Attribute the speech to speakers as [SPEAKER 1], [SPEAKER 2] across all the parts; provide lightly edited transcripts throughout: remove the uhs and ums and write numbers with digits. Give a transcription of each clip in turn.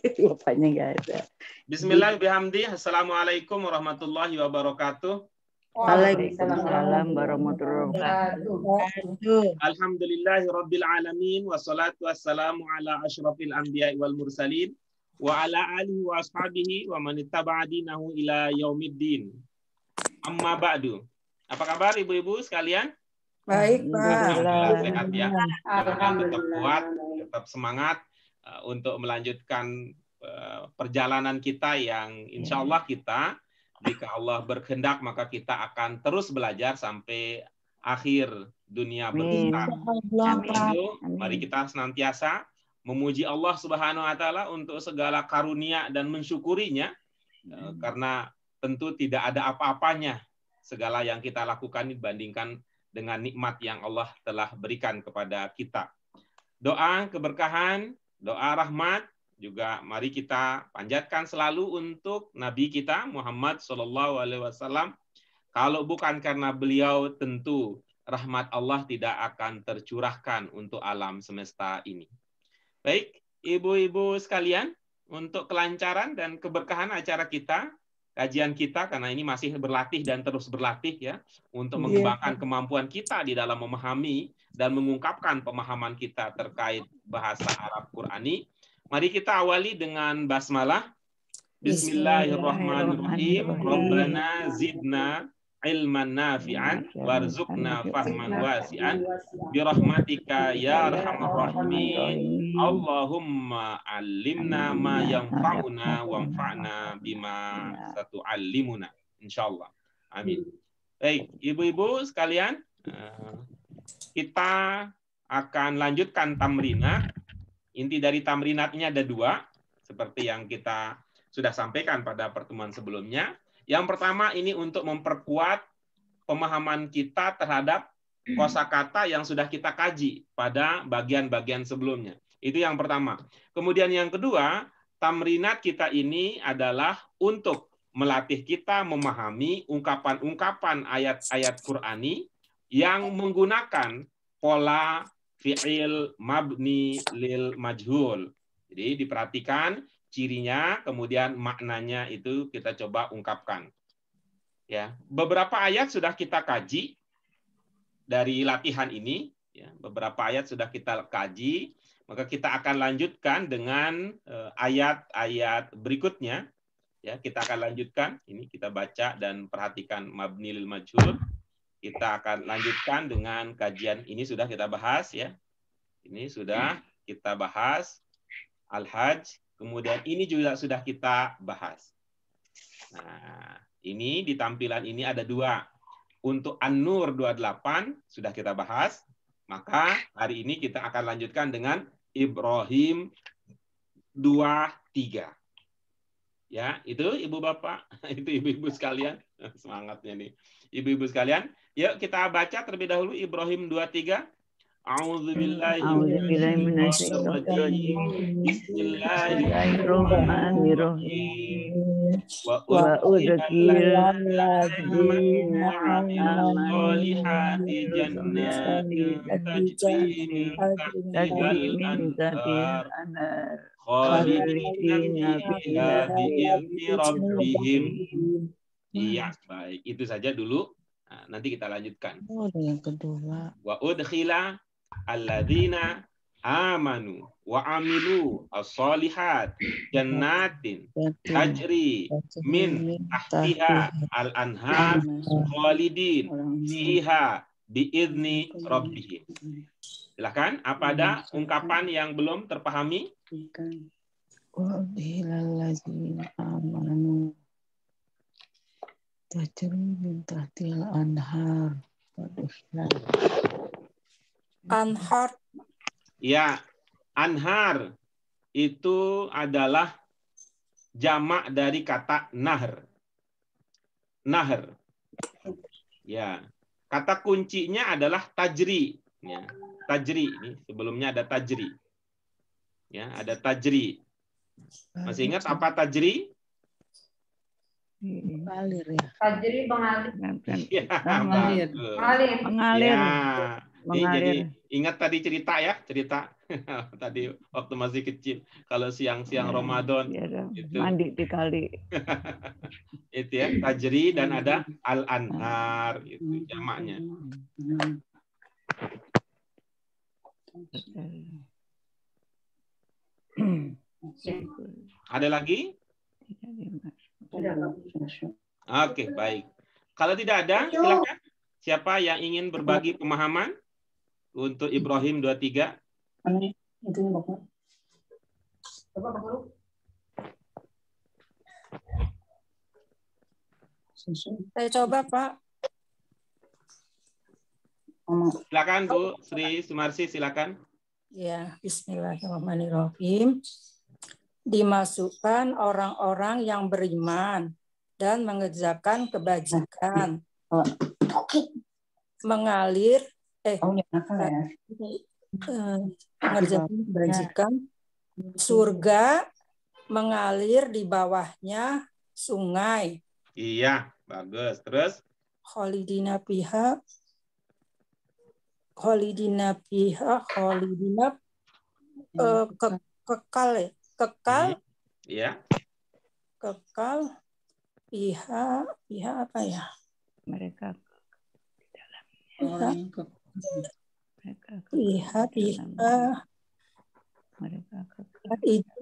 [SPEAKER 1] Bapaknya nggak ada.
[SPEAKER 2] Bismillahirrahmanirrahim. Assalamualaikum warahmatullahi wabarakatuh.
[SPEAKER 1] Waalaikumsalam warahmatullahi wabarakatuh.
[SPEAKER 2] Alhamdulillahirabbil alamin wassalatu wassalamu ala asyrafil anbiya'i wal mursalin wa ala alihi wa ashabihi wa man ittaba'a dinahu ila yaumiddin. Amma ba'du. Apa kabar ibu-ibu sekalian?
[SPEAKER 3] Baik, Pak.
[SPEAKER 2] Alhamdulillah sehat ya. Mudah-mudahan tetap kuat, tetap semangat untuk melanjutkan perjalanan kita yang insya Allah kita, jika Allah berkehendak, maka kita akan terus belajar sampai akhir dunia berputar. Itu, mari kita senantiasa memuji Allah Subhanahu wa taala untuk segala karunia dan mensyukurinya, karena tentu tidak ada apa-apanya segala yang kita lakukan dibandingkan dengan nikmat yang Allah telah berikan kepada kita. Doa keberkahan, doa rahmat juga mari kita panjatkan selalu untuk Nabi kita Muhammad SAW. Kalau bukan karena beliau, tentu rahmat Allah tidak akan tercurahkan untuk alam semesta ini. Baik, ibu-ibu sekalian, untuk kelancaran dan keberkahan acara kita, kajian kita, karena ini masih berlatih dan terus berlatih ya, untuk mengembangkan kemampuan kita di dalam memahami dan mengungkapkan pemahaman kita terkait bahasa Arab Qurani. Mari kita awali dengan basmalah. Bismillahirrahmanirrahim. Rabbana zidna ilman nafi'an warzuqna fahman wasi'an birahmatika ya arhamar rahimin. Allahumma allimna ma yanfa'una wanfa'na bima satu'allimuna. Insyaallah. Amin. Baik, ibu-ibu sekalian, kita akan lanjutkan tamrinah. Inti dari tamrinat ini ada dua, seperti yang kita sudah sampaikan pada pertemuan sebelumnya. Yang pertama ini untuk memperkuat pemahaman kita terhadap kosakata yang sudah kita kaji pada bagian-bagian sebelumnya. Itu yang pertama. Kemudian yang kedua, tamrinat kita ini adalah untuk melatih kita memahami ungkapan-ungkapan ayat-ayat Qur'ani yang menggunakan pola fi'il mabni lil majhul. Jadi diperhatikan cirinya, kemudian maknanya itu kita coba ungkapkan. Ya, beberapa ayat sudah kita kaji dari latihan ini, ya, beberapa ayat sudah kita kaji, maka kita akan lanjutkan dengan ayat-ayat berikutnya. Ya, kita akan lanjutkan, ini kita baca dan perhatikan mabni lil majhul. Kita akan lanjutkan dengan kajian ini sudah kita bahas ya. Ini sudah kita bahas Al-Hajj, kemudian ini juga sudah kita bahas. Nah, ini di tampilan ini ada dua. Untuk An-Nur 28 sudah kita bahas, maka hari ini kita akan lanjutkan dengan Ibrahim 23. Ya, itu Ibu Bapak, itu Ibu-ibu sekalian. Semangatnya nih. Ibu-ibu sekalian, yuk kita baca terlebih dahulu Ibrahim 23. A'udzubillahi minasyaitonirrajim. Bismillahirrahmanirrahim. Wa udkhilal ladzina amanu sholihati jannatin tajri min tahtiha al-anhar khalidina fiha bi'izni rabbihim. Iya, baik. Itu saja dulu. Nah, nanti kita lanjutkan.
[SPEAKER 3] Yang kedua.
[SPEAKER 2] Wa udkhila alladzina amanu wa amilu as-solihat jannatin tajri min tahtiha al-anhar khalidin fiha bi'izni rabbihim. Silakan, apa ada ungkapan yang belum terpahami?
[SPEAKER 3] Wa udkhila alladzina amanu tajri min tahtiha al-anhar. Anhar.
[SPEAKER 2] Ya, anhar itu adalah jamak dari kata nahr. Nahr. Ya, kata kuncinya adalah tajri. Ya, tajri ini sebelumnya ada tajri. Ya, ada tajri. Masih ingat apa tajri?
[SPEAKER 3] Mengalir ya.
[SPEAKER 4] Fajri mengalir.
[SPEAKER 2] Ya,
[SPEAKER 3] Mengalir.
[SPEAKER 2] bagus.
[SPEAKER 1] Mengalir.
[SPEAKER 2] Ya. Ini jadi
[SPEAKER 1] Mengalir.
[SPEAKER 2] ingat tadi cerita ya, cerita tadi waktu masih kecil. Kalau siang-siang
[SPEAKER 1] Ya,
[SPEAKER 2] Ramadan
[SPEAKER 1] ya,
[SPEAKER 2] itu
[SPEAKER 1] mandi di kali.
[SPEAKER 2] itu ya, tajri dan ada al-anhar itu jamaknya. Ada lagi? Oke, baik. Kalau tidak ada, silakan. Siapa yang ingin berbagi pemahaman untuk Ibrahim 23?
[SPEAKER 5] Saya coba, Pak.
[SPEAKER 2] Silakan Bu Sri Sumarsi, silakan.
[SPEAKER 5] Ya, Bismillahirrahmanirrahim. Dimasukkan orang-orang yang beriman dan mengerjakan kebajikan. Mengalir mengerjakan kebajikan. Surga mengalir di bawahnya sungai.
[SPEAKER 2] Iya, bagus. Terus?
[SPEAKER 5] Khalidina kekal ya.
[SPEAKER 2] Iya.
[SPEAKER 5] Kekal pihak apa ya?
[SPEAKER 1] Mereka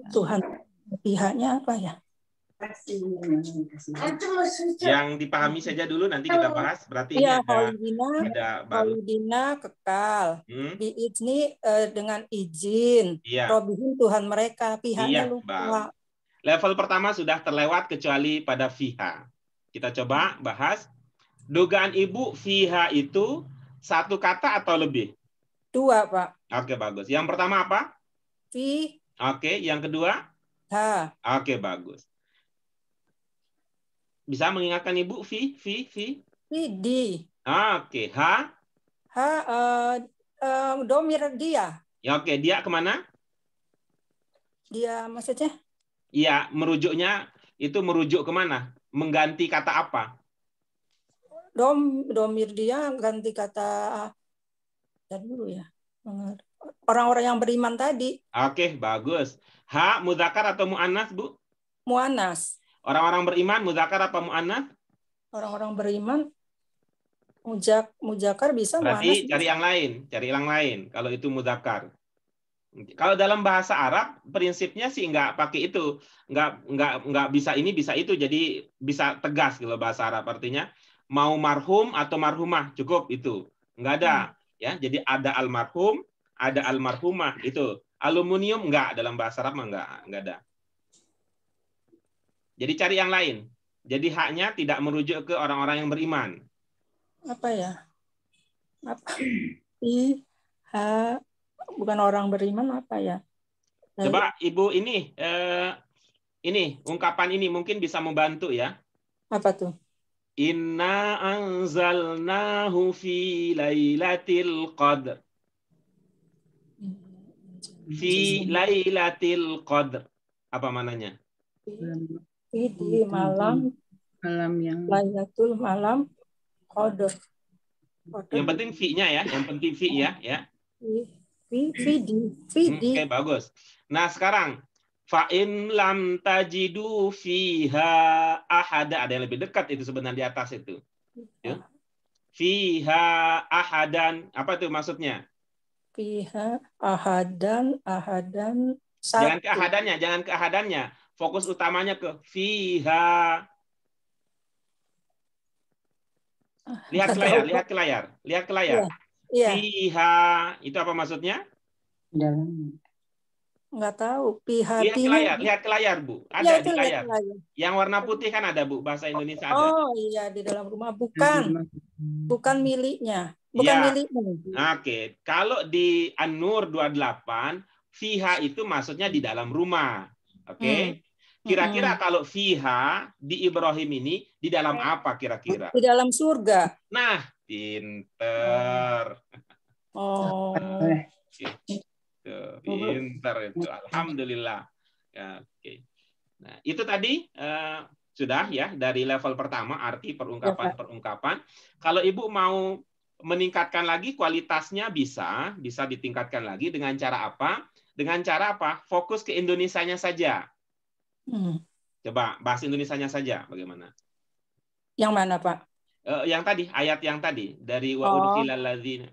[SPEAKER 5] Tuhan pihaknya apa ya?
[SPEAKER 2] Yang dipahami saja dulu, nanti kita bahas. Berarti ini
[SPEAKER 5] Ya,
[SPEAKER 2] ada baru.
[SPEAKER 5] Khalidina kekal. Biizni dengan izin.
[SPEAKER 2] Iya.
[SPEAKER 5] Robihim Tuhan mereka, pihaknya
[SPEAKER 2] Iya,
[SPEAKER 5] lupa.
[SPEAKER 2] Level pertama sudah terlewat kecuali pada fiha. Kita coba bahas. Dugaan Ibu fiha itu satu kata atau lebih?
[SPEAKER 5] Dua, Pak.
[SPEAKER 2] Oke, bagus. Yang pertama apa?
[SPEAKER 5] Fi.
[SPEAKER 2] Oke, yang kedua?
[SPEAKER 5] Ha.
[SPEAKER 2] Oke, bagus. Bisa mengingatkan Ibu fi?
[SPEAKER 5] Di.
[SPEAKER 2] Oke, ha?
[SPEAKER 5] Domir dia.
[SPEAKER 2] Ya, oke, dia kemana?
[SPEAKER 5] Dia maksudnya?
[SPEAKER 2] Iya, merujuknya itu merujuk kemana? Mengganti kata apa?
[SPEAKER 5] Domir dia ganti kata dulu ya. Orang-orang yang beriman tadi.
[SPEAKER 2] Oke, bagus. Ha, muzakkar atau mu'annas, Bu?
[SPEAKER 5] Mu'annas.
[SPEAKER 2] Orang-orang beriman, muzakkar apa mu'annas?
[SPEAKER 5] Orang-orang beriman, muzakkar bisa,
[SPEAKER 2] berarti
[SPEAKER 5] mu'annas
[SPEAKER 2] cari yang lain, kalau itu muzakkar. Kalau dalam bahasa Arab, prinsipnya sih nggak pakai itu. Nggak bisa ini, bisa itu. Jadi bisa tegas kalau bahasa Arab. Artinya, mau marhum atau marhumah, cukup itu. Nggak ada. Ya, jadi ada almarhum, ada almarhumah. Itu. Aluminium nggak, dalam bahasa Arab nggak ada. Jadi cari yang lain. Jadi haknya tidak merujuk ke orang-orang yang beriman.
[SPEAKER 5] Apa ya? Bukan orang beriman, apa ya?
[SPEAKER 2] Coba Ibu ini ungkapan ini mungkin bisa membantu ya.
[SPEAKER 5] Apa tuh?
[SPEAKER 2] Inna anzalnahu fi lailatul qadr. Fi lailatul qadr. Apa mananya?
[SPEAKER 5] Di malam yang Lailatul malam qadr.
[SPEAKER 2] Yang penting fi-nya ya, Oke, bagus. Nah, sekarang fa in lam tajidu fiha ahada, ada yang lebih dekat itu sebenarnya di atas itu. Ya. Fiha ahadan, apa itu maksudnya?
[SPEAKER 5] Fiha ahadan satu.
[SPEAKER 2] Jangan ke ahadannya. Fokus utamanya ke fiha. Lihat ke layar.
[SPEAKER 5] Iya.
[SPEAKER 2] Fiha, itu apa maksudnya?
[SPEAKER 5] Enggak tahu. Fiha.
[SPEAKER 2] Lihat ke layar, Bu. Ada di layar. Yang warna putih kan ada, Bu. Bahasa Indonesia ada.
[SPEAKER 5] Oh iya, di dalam rumah. Bukan miliknya. Bukan miliknya.
[SPEAKER 2] Oke. Kalau di An-Nur 28, fiha itu maksudnya di dalam rumah. Oke. Kira-kira kalau fiha di Ibrahim ini di dalam apa kira-kira?
[SPEAKER 5] Di dalam surga.
[SPEAKER 2] Nah, pinter.
[SPEAKER 5] Oh.
[SPEAKER 2] Pinter itu. Alhamdulillah. Ya, oke. Nah, itu tadi sudah ya dari level pertama arti perungkapan. Kalau Ibu mau meningkatkan lagi kualitasnya bisa ditingkatkan lagi dengan cara apa? Dengan cara apa? Fokus ke Indonesianya saja. Coba bahasa Indonesianya saja bagaimana?
[SPEAKER 5] Yang mana, Pak?
[SPEAKER 2] Yang tadi, ayat yang tadi dari wa udkhilal ladzina.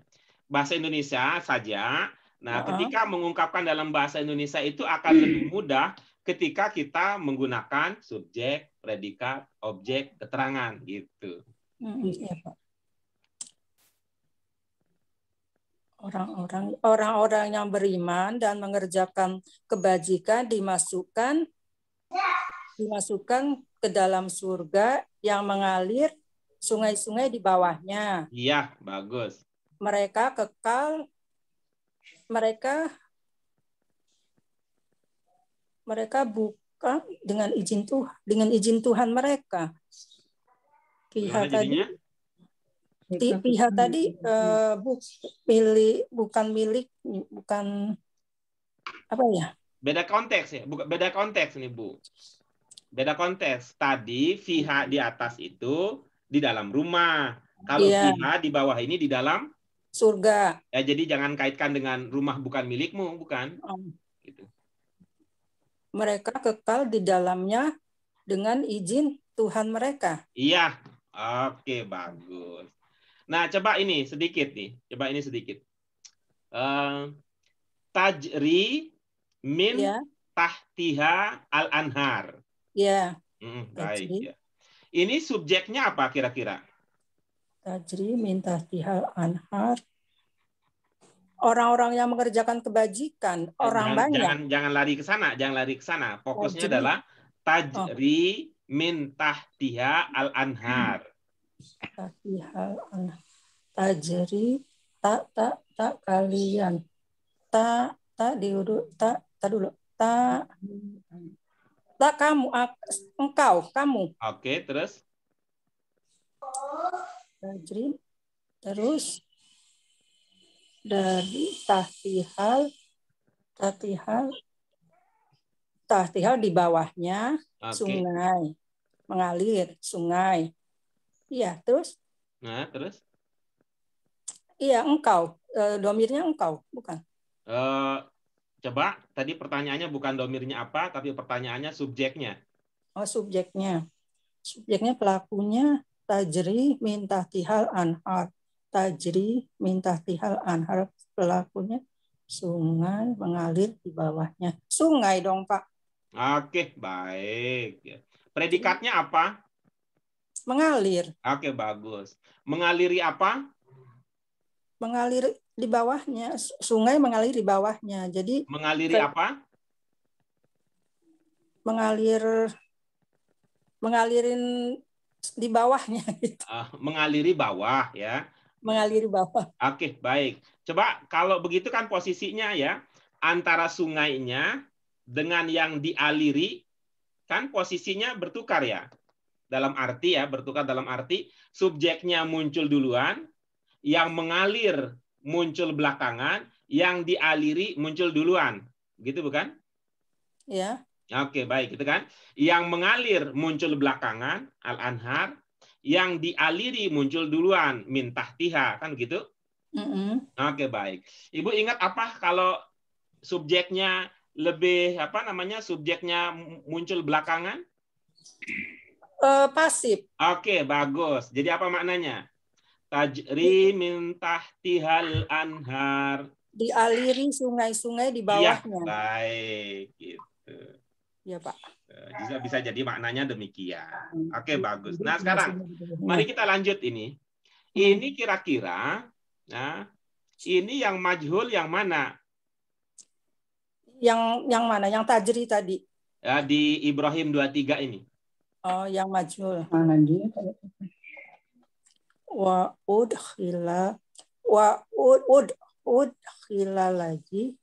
[SPEAKER 2] Bahasa Indonesia saja. Nah, ketika mengungkapkan dalam bahasa Indonesia itu akan lebih mudah ketika kita menggunakan subjek, predikat, objek, keterangan gitu.
[SPEAKER 5] Iya, Pak. Orang-orang yang beriman dan mengerjakan kebajikan dimasukkan ke dalam surga yang mengalir sungai-sungai di bawahnya.
[SPEAKER 2] Iya, bagus.
[SPEAKER 5] Mereka bukan dengan izin Tuhan mereka. Pihak tadi bukan apa ya?
[SPEAKER 2] Beda konteks ya, beda konteks nih Bu. Beda konteks. Tadi fiha di atas itu di dalam rumah. Kalau fiha di bawah ini di dalam
[SPEAKER 5] surga.
[SPEAKER 2] Ya, jadi jangan kaitkan dengan rumah bukan milikmu, bukan? Gitu.
[SPEAKER 5] Mereka kekal di dalamnya dengan izin Tuhan mereka.
[SPEAKER 2] Iya. Oke, bagus. Nah, coba ini sedikit nih. Coba ini sedikit. Tajri min tahtiha al-anhar.
[SPEAKER 5] Ya.
[SPEAKER 2] Baik. Ya. Ini subjeknya apa kira-kira?
[SPEAKER 5] Tajri min tahtiha al-anhar. Orang-orang yang mengerjakan kebajikan, banyak.
[SPEAKER 2] Jangan lari ke sana, Fokusnya adalah tajri min tahtiha al-anhar.
[SPEAKER 5] Tajri tak kalian. Tak kamu, kamu.
[SPEAKER 2] Oke, terus?
[SPEAKER 5] Tajri, terus dari tahtihal di bawahnya sungai, mengalir sungai. Iya, terus?
[SPEAKER 2] Nah, terus?
[SPEAKER 5] Iya, engkau. Domirnya engkau, bukan?
[SPEAKER 2] Coba, tadi pertanyaannya bukan domirnya apa, tapi pertanyaannya subjeknya.
[SPEAKER 5] Oh, subjeknya. Subjeknya pelakunya tajri min tahtihal anhar. Tajri min tahtihal anhar. Pelakunya sungai mengalir di bawahnya. Sungai dong, Pak.
[SPEAKER 2] Oke, baik. Predikatnya apa?
[SPEAKER 5] Mengalir.
[SPEAKER 2] Oke, bagus. Mengaliri apa?
[SPEAKER 5] Mengalir di bawahnya. Sungai mengalir di bawahnya. Jadi
[SPEAKER 2] mengaliri apa?
[SPEAKER 5] Mengalirin di bawahnya. Gitu.
[SPEAKER 2] Mengaliri bawah ya.
[SPEAKER 5] Mengaliri bawah.
[SPEAKER 2] Oke, baik. Coba kalau begitu kan posisinya ya antara sungainya dengan yang dialiri kan posisinya bertukar ya. Bertukar dalam arti subjeknya muncul duluan, yang mengalir muncul belakangan, yang dialiri muncul duluan. Gitu bukan?
[SPEAKER 5] Ya.
[SPEAKER 2] Oke, baik, itu kan. Yang mengalir muncul belakangan, al-anhar, yang dialiri muncul duluan, min tahtiha, kan gitu? Oke, baik. Ibu ingat apa kalau subjeknya subjeknya muncul belakangan?
[SPEAKER 5] Pasif.
[SPEAKER 2] Oke, bagus. Jadi apa maknanya? Tajri min tahtihal anhar.
[SPEAKER 5] Dialiri sungai-sungai di bawahnya.
[SPEAKER 2] Ya, baik. Gitu.
[SPEAKER 5] Ya, Pak.
[SPEAKER 2] Bisa jadi maknanya demikian. Oke, bagus. Nah, sekarang mari kita lanjut ini. Ini kira-kira, nah, ini yang majhul yang mana?
[SPEAKER 5] Yang mana? Yang tajri tadi?
[SPEAKER 2] Ya, di Ibrahim 23 ini.
[SPEAKER 5] Oh, yang majhul.
[SPEAKER 3] Mana dia?
[SPEAKER 5] Wa udkhila lagi.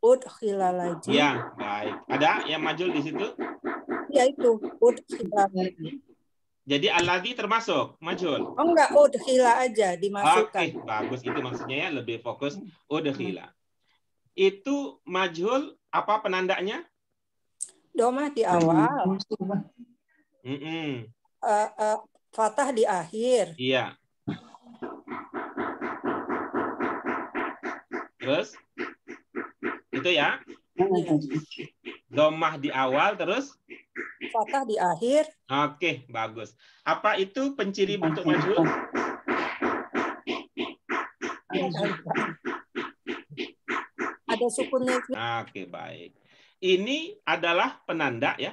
[SPEAKER 5] Udkhila lagi.
[SPEAKER 2] Ya, baik. Ada yang majhul di situ?
[SPEAKER 5] Ya, itu. Udkhila lagi.
[SPEAKER 2] Jadi alladzi termasuk majhul?
[SPEAKER 5] Oh, enggak, udkhila aja dimasukkan.
[SPEAKER 2] Oke, bagus. Itu maksudnya ya, lebih fokus udkhila. Itu majhul Apa penandanya?
[SPEAKER 5] Domah di awal, fathah di akhir.
[SPEAKER 2] Iya. Terus? Itu ya. Domah di awal, terus?
[SPEAKER 5] Fathah di akhir.
[SPEAKER 2] Oke, bagus. Apa itu penciri bentuk majhul?
[SPEAKER 5] Ada sukunnya.
[SPEAKER 2] Oke, baik. Ini adalah penanda ya.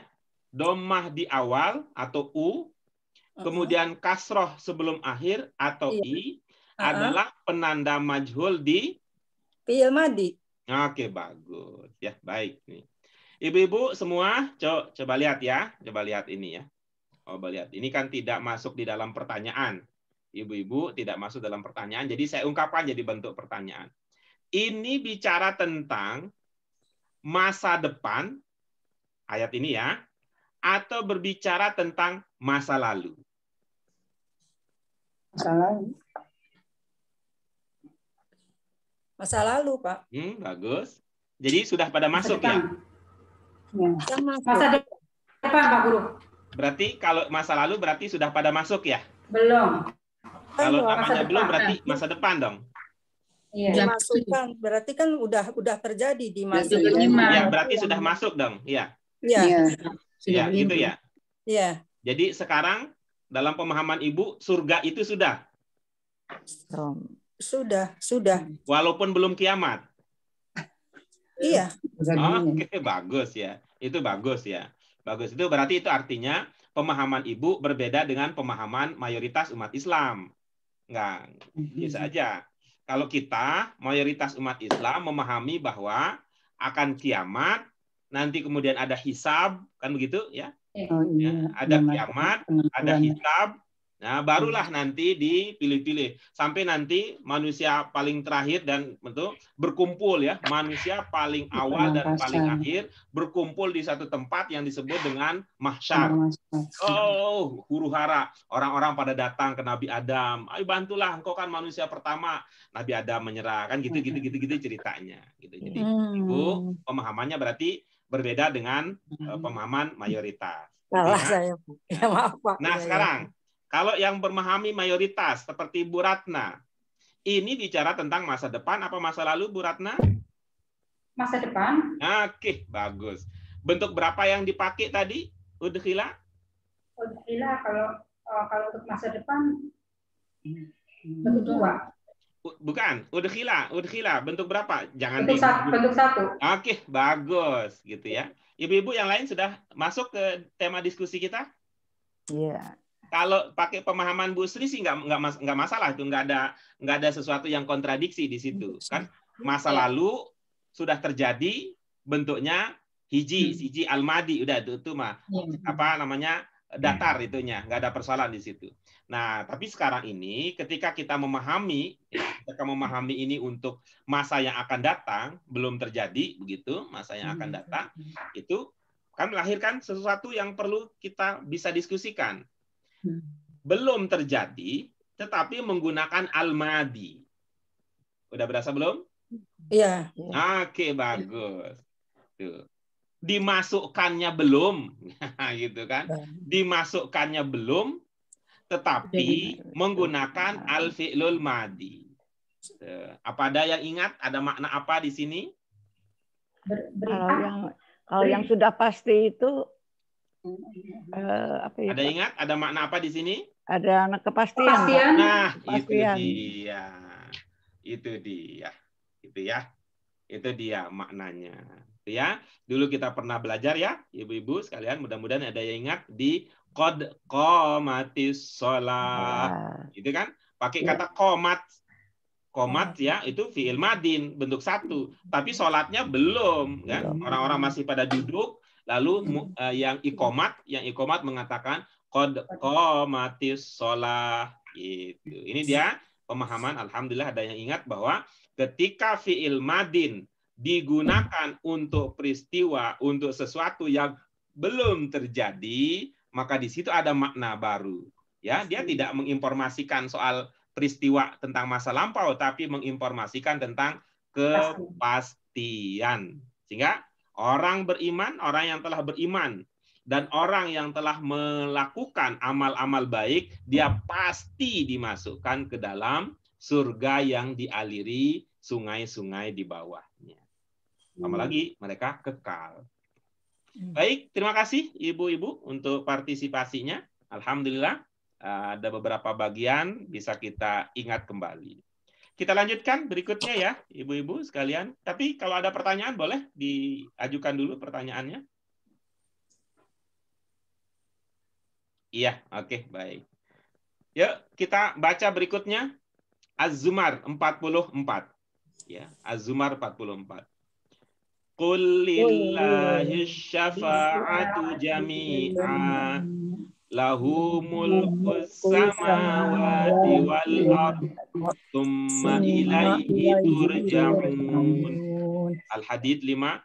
[SPEAKER 2] Domah di awal atau u, kemudian kasroh sebelum akhir atau i adalah penanda majhul di
[SPEAKER 5] fi'il madhi.
[SPEAKER 2] Oke, bagus. Ya, baik nih. Ibu-ibu semua coba lihat ya. Coba lihat ini ya. Coba lihat. Ini kan tidak masuk di dalam pertanyaan. Ibu-ibu tidak masuk dalam pertanyaan, jadi saya ungkapkan jadi bentuk pertanyaan. Ini bicara tentang masa depan, ayat ini ya, atau berbicara tentang masa lalu?
[SPEAKER 5] Masa lalu. Masa lalu, Pak.
[SPEAKER 2] Bagus. Jadi sudah pada masuk ya?
[SPEAKER 4] Masa depan, Pak Guru.
[SPEAKER 2] Berarti kalau masa lalu berarti sudah pada masuk ya?
[SPEAKER 4] Belum.
[SPEAKER 2] Kalau namanya belum berarti masa depan dong.
[SPEAKER 4] Iya.
[SPEAKER 5] Dimasukkan berarti kan udah terjadi di masa
[SPEAKER 2] ya, berarti sudah masuk dong. Iya.
[SPEAKER 5] Iya.
[SPEAKER 2] Iya, gitu ya.
[SPEAKER 5] Iya.
[SPEAKER 2] Jadi sekarang dalam pemahaman Ibu surga itu sudah.
[SPEAKER 5] Sudah.
[SPEAKER 2] Walaupun belum kiamat.
[SPEAKER 5] Iya.
[SPEAKER 2] Oke, bagus ya. Itu bagus ya. Bagus. Itu berarti itu artinya pemahaman Ibu berbeda dengan pemahaman mayoritas umat Islam. Enggak, bisa aja. Kalau kita, mayoritas umat Islam memahami bahwa akan kiamat, nanti kemudian ada hisab, kan begitu ya? Ya, ada kiamat, ada hisab, nah barulah nanti dipilih-pilih. Sampai nanti manusia paling terakhir dan betul berkumpul ya, manusia paling awal dan paling akhir berkumpul di satu tempat yang disebut dengan mahsyar. Oh, huru-hara, orang-orang pada datang ke Nabi Adam. Ayo bantulah, engkau kan manusia pertama. Nabi Adam menyerah, kan gitu ceritanya. Gitu. Jadi Ibu pemahamannya berarti berbeda dengan pemahaman mayoritas.
[SPEAKER 5] Salah saya. Ya, maaf, Pak.
[SPEAKER 2] Nah, sekarang kalau yang memahami mayoritas seperti Bu Ratna, ini bicara tentang masa depan apa masa lalu, Bu Ratna?
[SPEAKER 4] Masa depan.
[SPEAKER 2] Oke, bagus. Bentuk berapa yang dipakai tadi? Udkhila?
[SPEAKER 4] Udkhila kalau untuk masa depan bentuk dua.
[SPEAKER 2] Bukan, udkhila bentuk berapa? Jangan
[SPEAKER 4] bentuk satu.
[SPEAKER 2] Oke, bagus gitu ya. Ibu-ibu yang lain sudah masuk ke tema diskusi kita?
[SPEAKER 1] Iya.
[SPEAKER 2] Kalau pakai pemahaman Bu Sri sih nggak masalah, itu nggak ada sesuatu yang kontradiksi di situ kan. Masa lalu sudah terjadi, bentuknya hiji al-madi, udah itu mah apa namanya datar itunya, nggak ada persoalan di situ. Nah, tapi sekarang ini ketika kita memahami ini untuk masa yang akan datang, belum terjadi begitu, masa yang akan datang itu kan melahirkan sesuatu yang perlu kita bisa diskusikan. Belum terjadi, tetapi menggunakan al-madi. Udah berasa belum?
[SPEAKER 5] Iya.
[SPEAKER 2] Oke, bagus. Tuh. Dimasukkannya belum, gitu kan? Dimasukkannya belum, tetapi menggunakan al-fi'lul madi. Apa ada yang ingat? Ada makna apa di sini?
[SPEAKER 1] Kalau yang sudah pasti itu apa ya?
[SPEAKER 2] Ada ingat? Ada makna apa di sini?
[SPEAKER 1] Ada kepastian.
[SPEAKER 2] Nah,
[SPEAKER 1] kepastian.
[SPEAKER 2] Itu dia. Itu dia maknanya. Itu ya. Dulu kita pernah belajar ya, ibu-ibu sekalian. Mudah-mudahan ada yang ingat di qad qamatis shalah. Itu kan pakai kata qomat. Qomat ya, itu fi'il madin bentuk satu. Tapi sholatnya belum, kan? Orang-orang masih pada duduk. Lalu yang ikomat mengatakan qad qamatis shalah. Itu. Ini dia pemahaman. Alhamdulillah ada yang ingat bahwa ketika fi'il madin digunakan untuk peristiwa, untuk sesuatu yang belum terjadi, maka di situ ada makna baru. Ya, dia tidak menginformasikan soal peristiwa tentang masa lampau, tapi menginformasikan tentang kepastian. Sehingga Orang beriman, orang yang telah beriman, dan orang yang telah melakukan amal-amal baik, dia pasti dimasukkan ke dalam surga yang dialiri sungai-sungai di bawahnya. Apalagi mereka kekal. Baik, terima kasih ibu-ibu untuk partisipasinya. Alhamdulillah ada beberapa bagian bisa kita ingat kembali. Kita lanjutkan berikutnya ya, ibu-ibu sekalian. Tapi kalau ada pertanyaan boleh diajukan dulu pertanyaannya. Iya, oke, baik. Yuk, kita baca berikutnya. Az-Zumar 44. Ya, Az-Zumar 44. Qul lillahi syafa'atu jami'a lahu mulkus samawati wal ard tsumma ilaihi turja'un. Al-Hadid 5.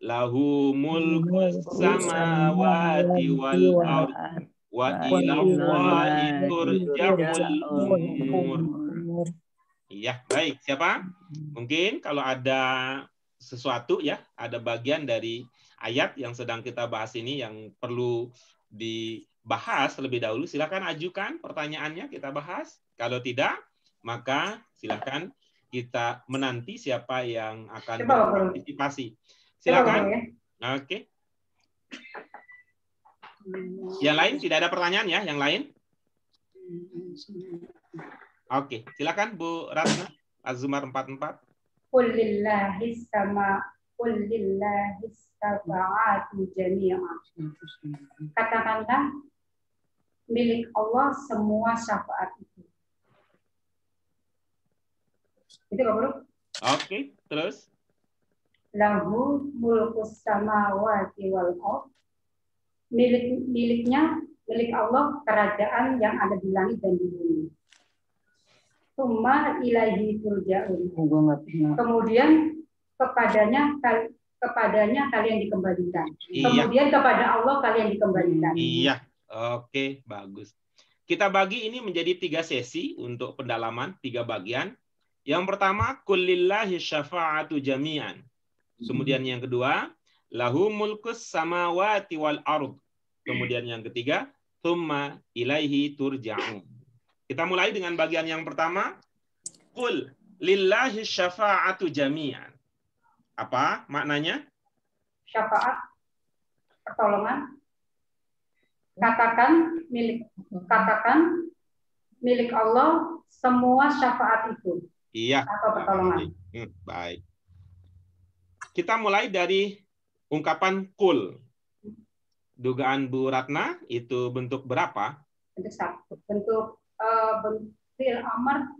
[SPEAKER 2] Lahu mulkus samawati wal ard wa ilallahi turja'ul umur. Iya, baik. Siapa? Mungkin kalau ada sesuatu ya, ada bagian dari ayat yang sedang kita bahas ini yang perlu dibahas terlebih dahulu, silakan ajukan pertanyaannya, kita bahas. Kalau tidak, maka silakan kita menanti siapa yang akan berpartisipasi. Silakan. Oke. Yang lain tidak ada pertanyaan ya, yang lain? Oke, silakan Bu Ratna. Az-Zumar 44.
[SPEAKER 4] Qul lillahis syafa'atu jami'an. Katakanlah, milik Allah semua syafaat itu. Itu Pak Guru?
[SPEAKER 2] Oke, terus?
[SPEAKER 4] Lahu mulkus samawati wal ardh. Milik Allah kerajaan yang ada di langit dan di bumi. Tsumma ilaihi turja'un. Kemudian kepadanya kalian dikembalikan.
[SPEAKER 2] Iya.
[SPEAKER 4] Kemudian kepada Allah kalian dikembalikan.
[SPEAKER 2] Iya. Oke, bagus. Kita bagi ini menjadi 3 sesi untuk pendalaman, 3 bagian. Yang pertama, kullillahi syafa'atu jami'an. Kemudian yang kedua, lahu mulkus samawati wal ard. Kemudian yang ketiga, tsumma ilaihi turja'un. Kita mulai dengan bagian yang pertama. Qul lillahi syafa'atu jami'an. Apa maknanya?
[SPEAKER 4] Syafaat, pertolongan. Katakan milik Allah semua syafaat itu.
[SPEAKER 2] Iya.
[SPEAKER 4] Atau pertolongan.
[SPEAKER 2] Baik. Kita mulai dari ungkapan qul. Dugaan Bu Ratna itu bentuk berapa?
[SPEAKER 4] Bentuk satu. Bentuk fi'il amr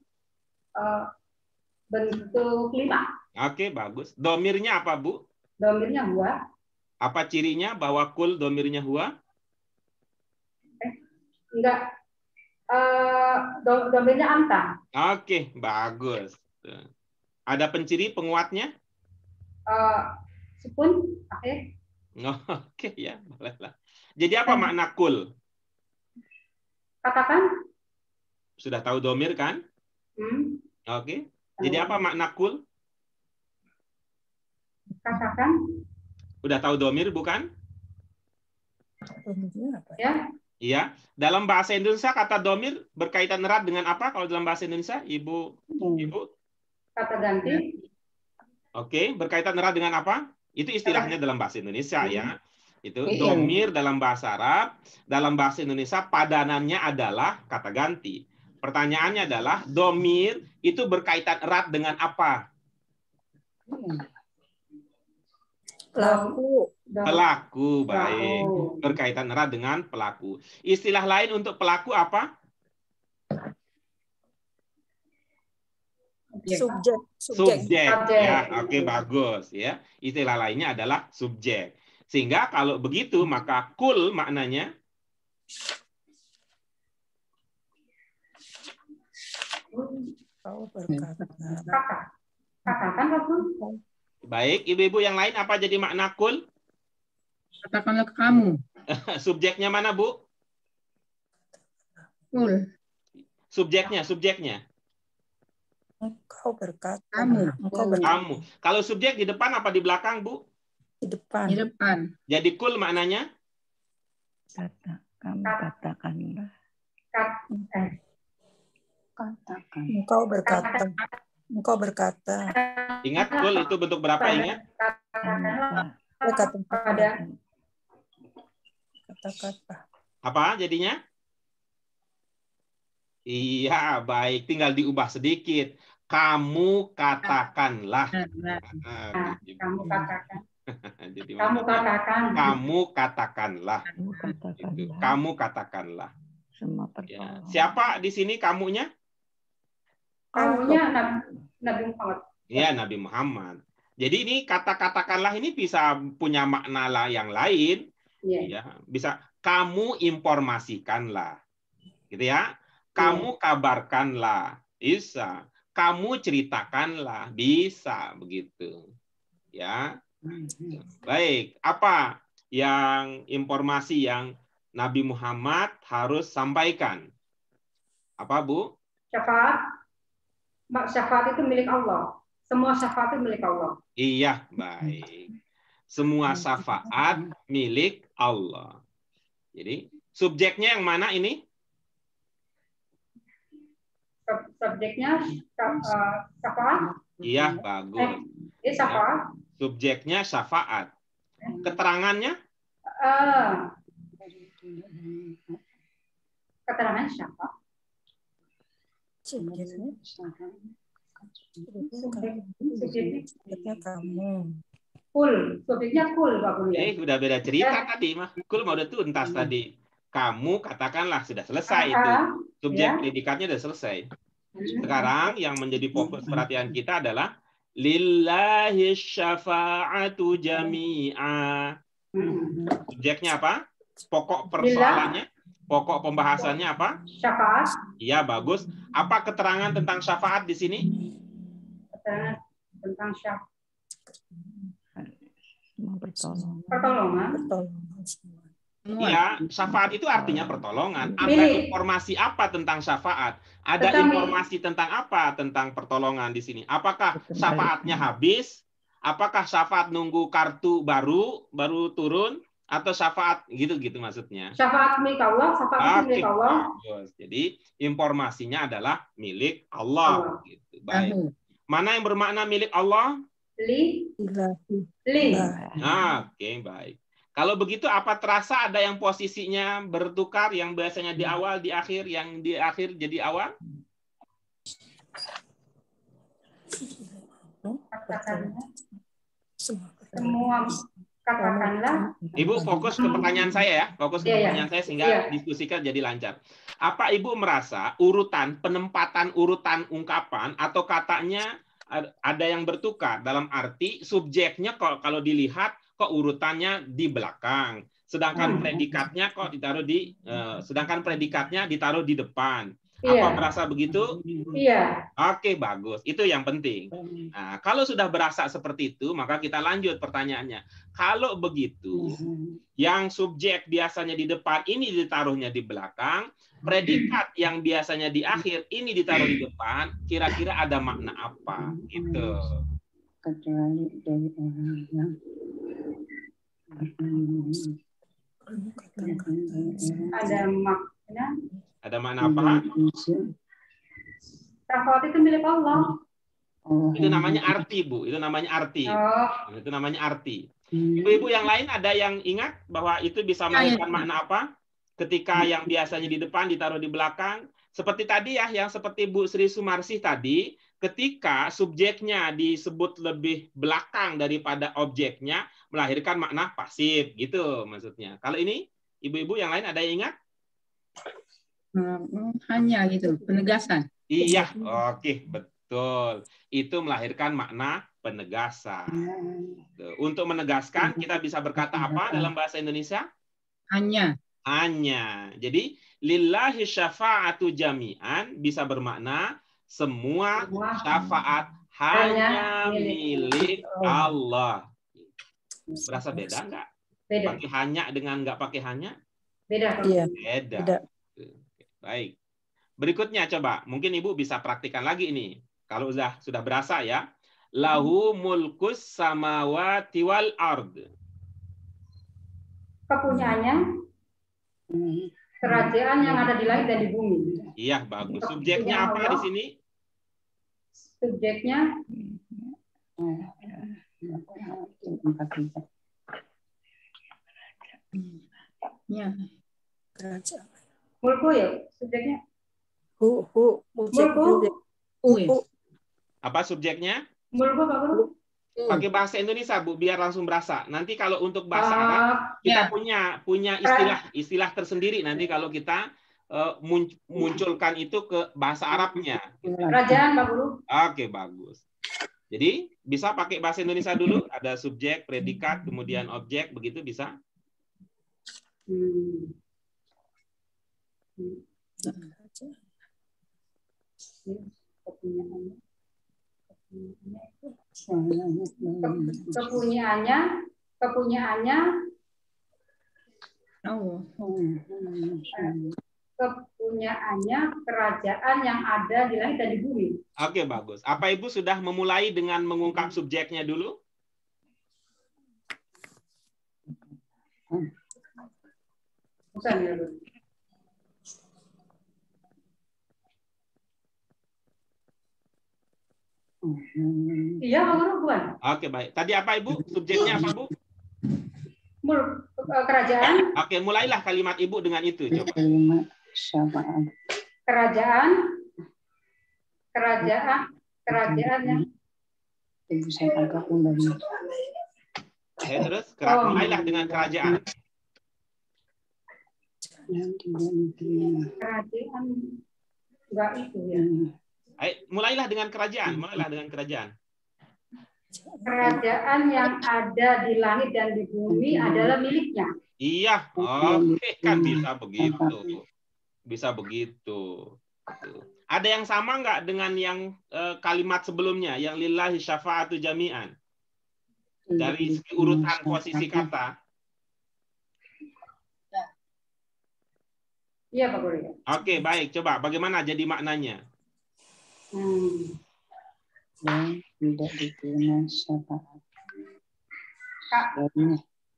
[SPEAKER 4] bentuk 5.
[SPEAKER 2] Oke, bagus. Domirnya apa, Bu?
[SPEAKER 4] Domirnya huwa.
[SPEAKER 2] Apa cirinya bahwa kul domirnya huwa?
[SPEAKER 4] Enggak. Domirnya anta.
[SPEAKER 2] Oke, bagus. Ada penciri penguatnya?
[SPEAKER 4] Sukun. Oke.
[SPEAKER 2] Oke, ya, bolehlah. Jadi apa makna kul?
[SPEAKER 4] Katakan.
[SPEAKER 2] Sudah tahu domir kan? Oke. Jadi apa makna kul?
[SPEAKER 4] Katakan.
[SPEAKER 2] Udah tahu domir bukan?
[SPEAKER 4] Ya.
[SPEAKER 2] Iya. Dalam bahasa Indonesia kata domir berkaitan erat dengan apa kalau dalam bahasa Indonesia, Ibu?
[SPEAKER 4] Kata ganti.
[SPEAKER 2] Oke, berkaitan erat dengan apa? Itu istilahnya dalam bahasa Indonesia ya. Itu domir dalam bahasa Arab, dalam bahasa Indonesia padanannya adalah kata ganti. Pertanyaannya adalah domir itu berkaitan erat dengan apa?
[SPEAKER 5] Pelaku.
[SPEAKER 2] Pelaku, baik. Berkaitan erat dengan pelaku. Istilah lain untuk pelaku apa?
[SPEAKER 5] Subjek.
[SPEAKER 2] Ya, oke, bagus ya. Istilah lainnya adalah subjek. Sehingga kalau begitu maka kul maknanya
[SPEAKER 4] Katakan waktu.
[SPEAKER 2] Baik, ibu-ibu yang lain apa jadi makna kul?
[SPEAKER 6] Katakanlah kamu.
[SPEAKER 2] Subjeknya mana, Bu?
[SPEAKER 6] Kul.
[SPEAKER 2] Subjeknya.
[SPEAKER 5] Engkau berkata.
[SPEAKER 6] Kamu.
[SPEAKER 5] Engkau berkata.
[SPEAKER 2] Kamu. Kalau subjek di depan apa di belakang, Bu?
[SPEAKER 5] Di depan.
[SPEAKER 6] Di depan.
[SPEAKER 2] Jadi kul maknanya?
[SPEAKER 1] Kamu katakanlah.
[SPEAKER 3] Katakan.
[SPEAKER 5] Engkau berkata. Engkau berkata.
[SPEAKER 2] Ingat kul itu bentuk berapa, ingat?
[SPEAKER 5] Berkata.
[SPEAKER 4] Kepada
[SPEAKER 5] Kata-kata.
[SPEAKER 2] Apa jadinya? Iya, baik. Tinggal diubah sedikit. Kamu katakanlah.
[SPEAKER 4] kamu katakan.
[SPEAKER 2] Jadi
[SPEAKER 4] Kamu katakan.
[SPEAKER 2] Kamu katakanlah.
[SPEAKER 1] Kamu katakanlah.
[SPEAKER 2] Gitu. Kamu katakanlah.
[SPEAKER 1] Semua
[SPEAKER 2] Ya.
[SPEAKER 1] pertolongan.
[SPEAKER 2] Siapa di sini kamunya?
[SPEAKER 4] Kamunya Nabi Muhammad.
[SPEAKER 2] Ya, Nabi Muhammad. Jadi ini kata-katakanlah ini bisa punya makna yang lain. Ya, bisa kamu informasikanlah. Gitu ya. Kamu kabarkanlah. Bisa. Kamu ceritakanlah. Bisa begitu. Ya. Baik, apa yang informasi yang Nabi Muhammad harus sampaikan? Apa, Bu?
[SPEAKER 4] Syafaat. Syafaat itu milik Allah. Semua syafaat itu milik Allah.
[SPEAKER 2] Iya, baik. Semua syafaat milik Allah. Jadi, subjeknya yang mana ini?
[SPEAKER 4] Subjeknya syafaat.
[SPEAKER 2] Iya, bagus.
[SPEAKER 4] Syafaat.
[SPEAKER 2] Subjeknya syafaat. Keterangannya?
[SPEAKER 4] Keterangan syafaat.
[SPEAKER 5] Subjeknya kamu.
[SPEAKER 4] Kul. Subjeknya kul, Pak Buya.
[SPEAKER 2] Udah beda cerita tadi, mah. Kul mau udah tuntas tadi. Kamu katakanlah sudah selesai itu. Subjek predikatnya sudah selesai. Sekarang yang menjadi fokus perhatian kita adalah lillahi syafa'atu jami'a. Subjeknya apa? Pokok persoalannya, pokok pembahasannya apa?
[SPEAKER 4] Syafaat.
[SPEAKER 2] Iya, bagus. Apa keterangan tentang syafaat di sini?
[SPEAKER 4] Keterangan tentang syafaat.
[SPEAKER 1] Pertolongan.
[SPEAKER 2] Iya, syafaat itu artinya pertolongan. Ada informasi apa tentang syafaat? Ada informasi tentang apa tentang pertolongan di sini? Apakah syafaatnya habis? Apakah syafaat nunggu kartu baru turun? Atau syafaat gitu-gitu maksudnya?
[SPEAKER 4] Syafaat milik Allah, syafaat milik Allah.
[SPEAKER 2] Bagus. Jadi informasinya adalah milik Allah. Gitu. Baik. Mana yang bermakna milik Allah?
[SPEAKER 4] Li.
[SPEAKER 2] Oke, baik. Kalau begitu apa terasa ada yang posisinya bertukar, yang biasanya di awal, di akhir, yang di akhir jadi awal?
[SPEAKER 4] Semua katakanlah.
[SPEAKER 2] Ibu fokus ke pertanyaan saya ya, fokus ke pertanyaan saya sehingga diskusikan jadi lancar. Apa Ibu merasa penempatan urutan ungkapan atau katanya ada yang bertukar dalam arti subjeknya kalau dilihat kok urutannya di belakang, sedangkan predikatnya kok ditaruh di depan. Apa merasa begitu?
[SPEAKER 4] Iya.
[SPEAKER 2] Oke, bagus. Itu yang penting. Nah, kalau sudah berasa seperti itu, maka kita lanjut pertanyaannya. Kalau begitu, yang subjek biasanya di depan ini ditaruhnya di belakang, predikat yang biasanya di akhir ini ditaruh di depan, kira-kira ada makna apa? Gitu.
[SPEAKER 3] Kecuali dari orang yang
[SPEAKER 4] ada makna.
[SPEAKER 2] Ada makna apa?
[SPEAKER 4] Syafaat itu milik Allah.
[SPEAKER 2] Itu namanya arti, Bu. Itu namanya arti. Itu namanya arti. Ibu-ibu yang lain ada yang ingat bahwa itu bisa melahirkan makna apa? Ketika yang biasanya di depan ditaruh di belakang. Seperti tadi ya, yang seperti Bu Sri Sumarsih tadi, ketika subjeknya disebut lebih belakang daripada objeknya, melahirkan makna pasif, gitu maksudnya. Kalau ini, ibu-ibu yang lain ada yang ingat?
[SPEAKER 6] Hanya gitu, penegasan.
[SPEAKER 2] Iya, oke, betul. Itu melahirkan makna penegasan. Untuk menegaskan, kita bisa berkata apa dalam bahasa Indonesia?
[SPEAKER 6] Hanya.
[SPEAKER 2] Hanya. Jadi, lillahi syafa'atu jami'an bisa bermakna semua syafaat hanya milik Allah. Berasa beda nggak?
[SPEAKER 4] Beda.
[SPEAKER 2] Pakai hanya dengan nggak pakai hanya?
[SPEAKER 4] Beda.
[SPEAKER 2] Beda. Baik. Berikutnya coba, mungkin Ibu bisa praktikkan lagi ini. Kalau sudah berasa ya. lahu mulkus samawati wal ard.
[SPEAKER 4] Kepunyaannya kerajaan yang ada di langit dan di bumi.
[SPEAKER 2] Iya, bagus. Subjeknya apa di sini?
[SPEAKER 4] Subjeknya
[SPEAKER 6] Ya.
[SPEAKER 5] Kerajaan.
[SPEAKER 4] mulku ya subjeknya.
[SPEAKER 5] Mulku.
[SPEAKER 6] Mulku.
[SPEAKER 2] Apa subjeknya?
[SPEAKER 4] Mulku Pak Guru.
[SPEAKER 2] Pakai bahasa Indonesia, Bu, biar langsung berasa. Nanti kalau untuk bahasa Arab, kita punya istilah tersendiri. Nanti kalau kita munculkan itu ke bahasa Arabnya.
[SPEAKER 4] Kerajaan Pak Guru.
[SPEAKER 2] Oke, bagus. Jadi bisa pakai bahasa Indonesia dulu. Ada subjek, predikat, kemudian objek, begitu bisa?
[SPEAKER 4] Kepunyaannya kerajaan yang ada di langit dan di bumi.
[SPEAKER 2] Oke, bagus. Apa Ibu sudah memulai dengan mengungkap subjeknya dulu?
[SPEAKER 4] Bukan ya, Bu. Iya, Pak Guru, bukan.
[SPEAKER 2] Oke, baik. Tadi apa Ibu? Subjeknya apa, Bu?
[SPEAKER 4] Kerajaan.
[SPEAKER 2] Oke, mulailah kalimat Ibu dengan itu. Coba.
[SPEAKER 4] Kerajaannya.
[SPEAKER 2] Terus, mulailah dengan kerajaan.
[SPEAKER 4] Kerajaan enggak itu ya.
[SPEAKER 2] Mulailah dengan kerajaan.
[SPEAKER 4] Kerajaan yang ada di langit dan di bumi adalah miliknya.
[SPEAKER 2] Iya, oke, kan bisa begitu. Bisa begitu. Ada yang sama nggak dengan yang kalimat sebelumnya, yang lillahi syafa'atu jami'an? Dari segi urutan posisi kata.
[SPEAKER 4] Iya, Pak Guru.
[SPEAKER 2] Oke, baik. Coba bagaimana jadi maknanya?
[SPEAKER 3] Tidak diterima syafaat.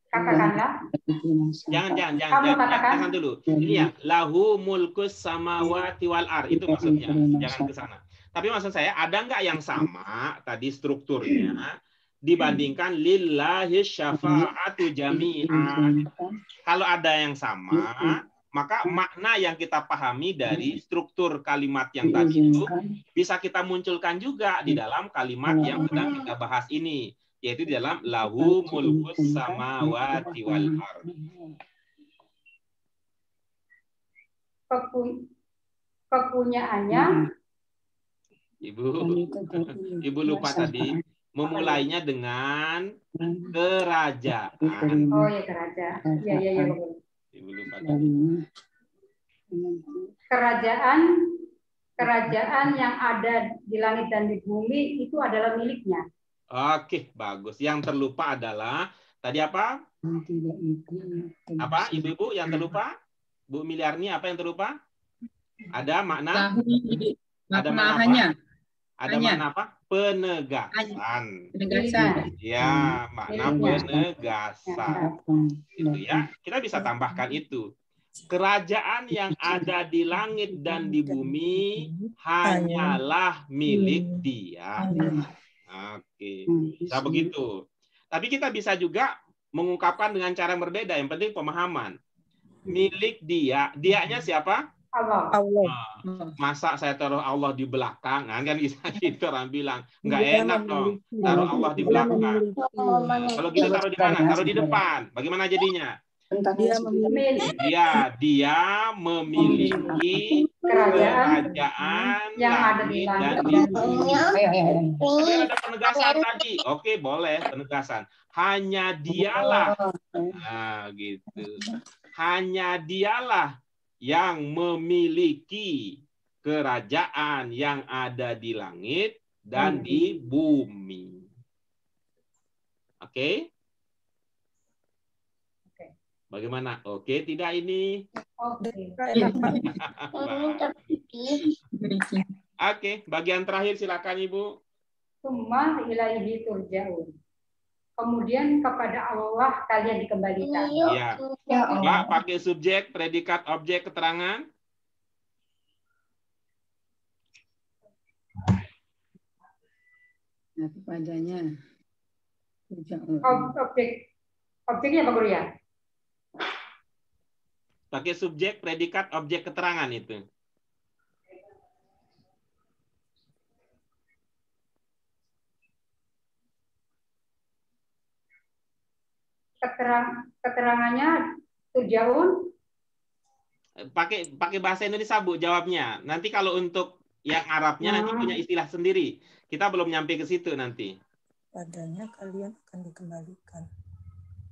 [SPEAKER 4] Katakanlah.
[SPEAKER 2] Jangan dulu. Ini ya, lahu mulkus samawati wal ar. Itu maksudnya. Jangan ke sana. Tapi maksud saya, ada nggak yang sama tadi strukturnya dibandingkan lillahi syafa'atu jami'an? Kalau ada yang sama, maka makna yang kita pahami dari struktur kalimat yang tadi itu bisa kita munculkan juga di dalam kalimat yang sedang kita bahas ini, yaitu di dalam lahu mulkus samawati wal ard.
[SPEAKER 4] Kepunyaannya.
[SPEAKER 2] Ibu lupa tadi memulainya dengan kerajaan.
[SPEAKER 4] Oh ya, kerajaan. Iya.
[SPEAKER 2] Ibu lupa.
[SPEAKER 4] Kerajaan yang ada di langit dan di bumi itu adalah miliknya.
[SPEAKER 2] Oke, bagus. Yang terlupa adalah tadi apa? Apa, Ibu-ibu yang terlupa? Bu Miliarni, apa yang terlupa? Ada makna? Ada makna apa? Ada makna apa? Penegasan. Ya, makna penegasan. Itu ya. Kita bisa tambahkan itu. Kerajaan yang ada di langit dan di bumi hanyalah milik Dia. Oke, bisa begitu. Tapi kita bisa juga mengungkapkan dengan cara berbeda. Yang penting pemahaman. Milik Dia. Dianya siapa?
[SPEAKER 4] Allah.
[SPEAKER 2] Masa saya taruh Allah di belakang? Kan gitu orang bilang. Nggak enak dong. Taruh Allah di belakang. Kalau gitu taruh di mana? Taruh di depan. Bagaimana jadinya? Dia memiliki kerajaan yang ada di bumi. Ada penegasan tadi. Oke, boleh penegasan. Hanya Dialah. Nah, gitu. Hanya Dialah yang memiliki kerajaan yang ada di langit dan di bumi. Oke? Bagaimana? Oke, tidak ini? Oke, bagian terakhir silakan Ibu.
[SPEAKER 4] Summa ilaihi turja'un. Kemudian kepada Allah kalian dikembalikan.
[SPEAKER 2] Iya. Coba pakai subjek, predikat, objek, keterangan.
[SPEAKER 6] Nah, kepadanya.
[SPEAKER 4] Objeknya apa, Guru ya?
[SPEAKER 2] Pakai subjek, predikat, objek, keterangan itu.
[SPEAKER 4] Keterangannya turja'un.
[SPEAKER 2] Pakai bahasa Indonesia, Bu, jawabnya. Nanti kalau untuk yang Arabnya nanti punya istilah sendiri. Kita belum nyampe ke situ nanti.
[SPEAKER 5] Padanya kalian akan dikembalikan.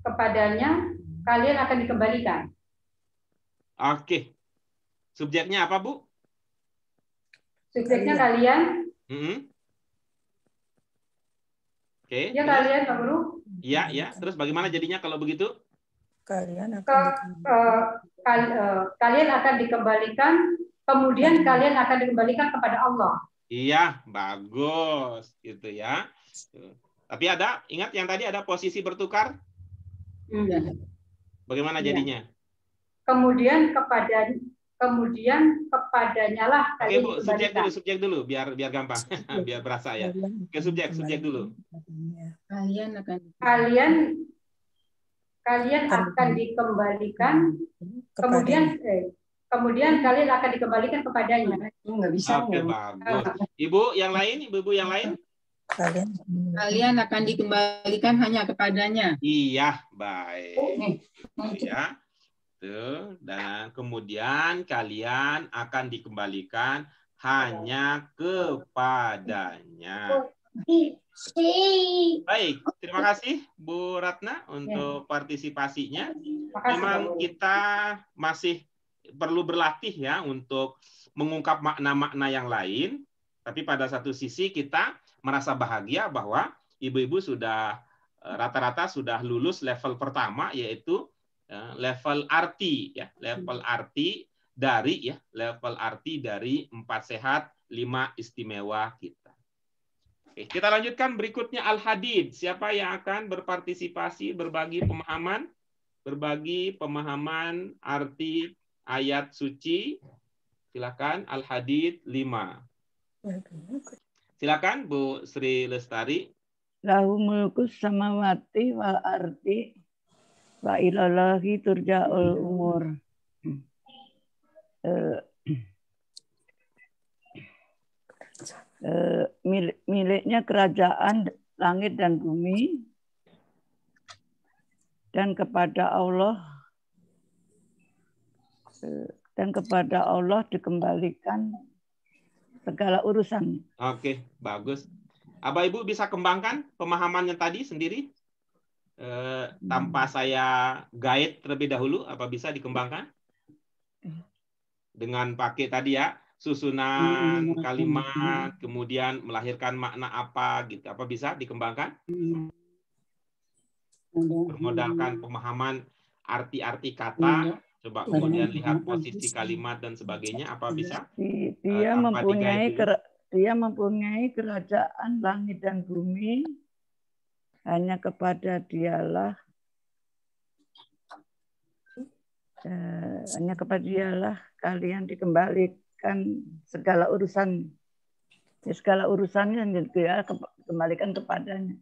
[SPEAKER 4] Kepadanya kalian akan dikembalikan.
[SPEAKER 2] Oke. Subjeknya apa, Bu?
[SPEAKER 4] Subjeknya kalian.
[SPEAKER 2] Oke.
[SPEAKER 4] Ya, kalian, Pak Guru.
[SPEAKER 2] Iya, ya. Terus bagaimana jadinya kalau begitu?
[SPEAKER 5] Kalian
[SPEAKER 4] akan dikembalikan, kemudian kalian akan dikembalikan kepada Allah.
[SPEAKER 2] Iya, bagus gitu ya. Tapi ingat yang tadi ada posisi bertukar? Bagaimana jadinya?
[SPEAKER 4] Kemudian kepadanya lah
[SPEAKER 2] kalian. Oke, Bu,
[SPEAKER 4] dikembalikan.
[SPEAKER 2] subjek dulu biar gampang. Biar berasa ya. Oke, subjek dulu.
[SPEAKER 4] Kalian akan dikembalikan, kemudian kalian akan dikembalikan kepadanya.
[SPEAKER 3] Nggak bisa.
[SPEAKER 2] Oke, bagus. Ibu yang lain?
[SPEAKER 6] Kalian akan dikembalikan hanya kepadanya.
[SPEAKER 2] Iya, baik. Ya. Tuh, dan kemudian kalian akan dikembalikan hanya kepadanya. Baik, terima kasih Bu Ratna untuk partisipasinya. Memang kita masih perlu berlatih ya untuk mengungkap makna-makna yang lain, tapi pada satu sisi kita merasa bahagia bahwa ibu-ibu sudah rata-rata sudah lulus level pertama, yaitu level arti ya, level arti dari 4 sehat 5 istimewa kita. Oke, kita lanjutkan berikutnya Al-Hadid. Siapa yang akan berpartisipasi berbagi pemahaman arti ayat suci? Silakan Al-Hadid 5. Silakan Bu Sri Lestari.
[SPEAKER 1] Lahu mulkus samawati wal ardi wa ilallahi turja'ul umur. Miliknya kerajaan langit dan bumi, dan kepada Allah dikembalikan segala urusan.
[SPEAKER 2] Oke, bagus. Abah Ibu bisa kembangkan pemahaman yang tadi sendiri tanpa saya guide terlebih dahulu. Apa bisa dikembangkan dengan pakai tadi ya susunan kalimat, kemudian melahirkan makna apa gitu. Apa bisa dikembangkan? Bermodalkan pemahaman arti-arti kata. Coba kemudian lihat posisi kalimat dan sebagainya. Apa bisa?
[SPEAKER 1] Dia mempunyai kerajaan langit dan bumi. Hanya kepada dialah kalian dikembalikan segala urusan. Ya, segala urusannya dia kembalikan kepadanya.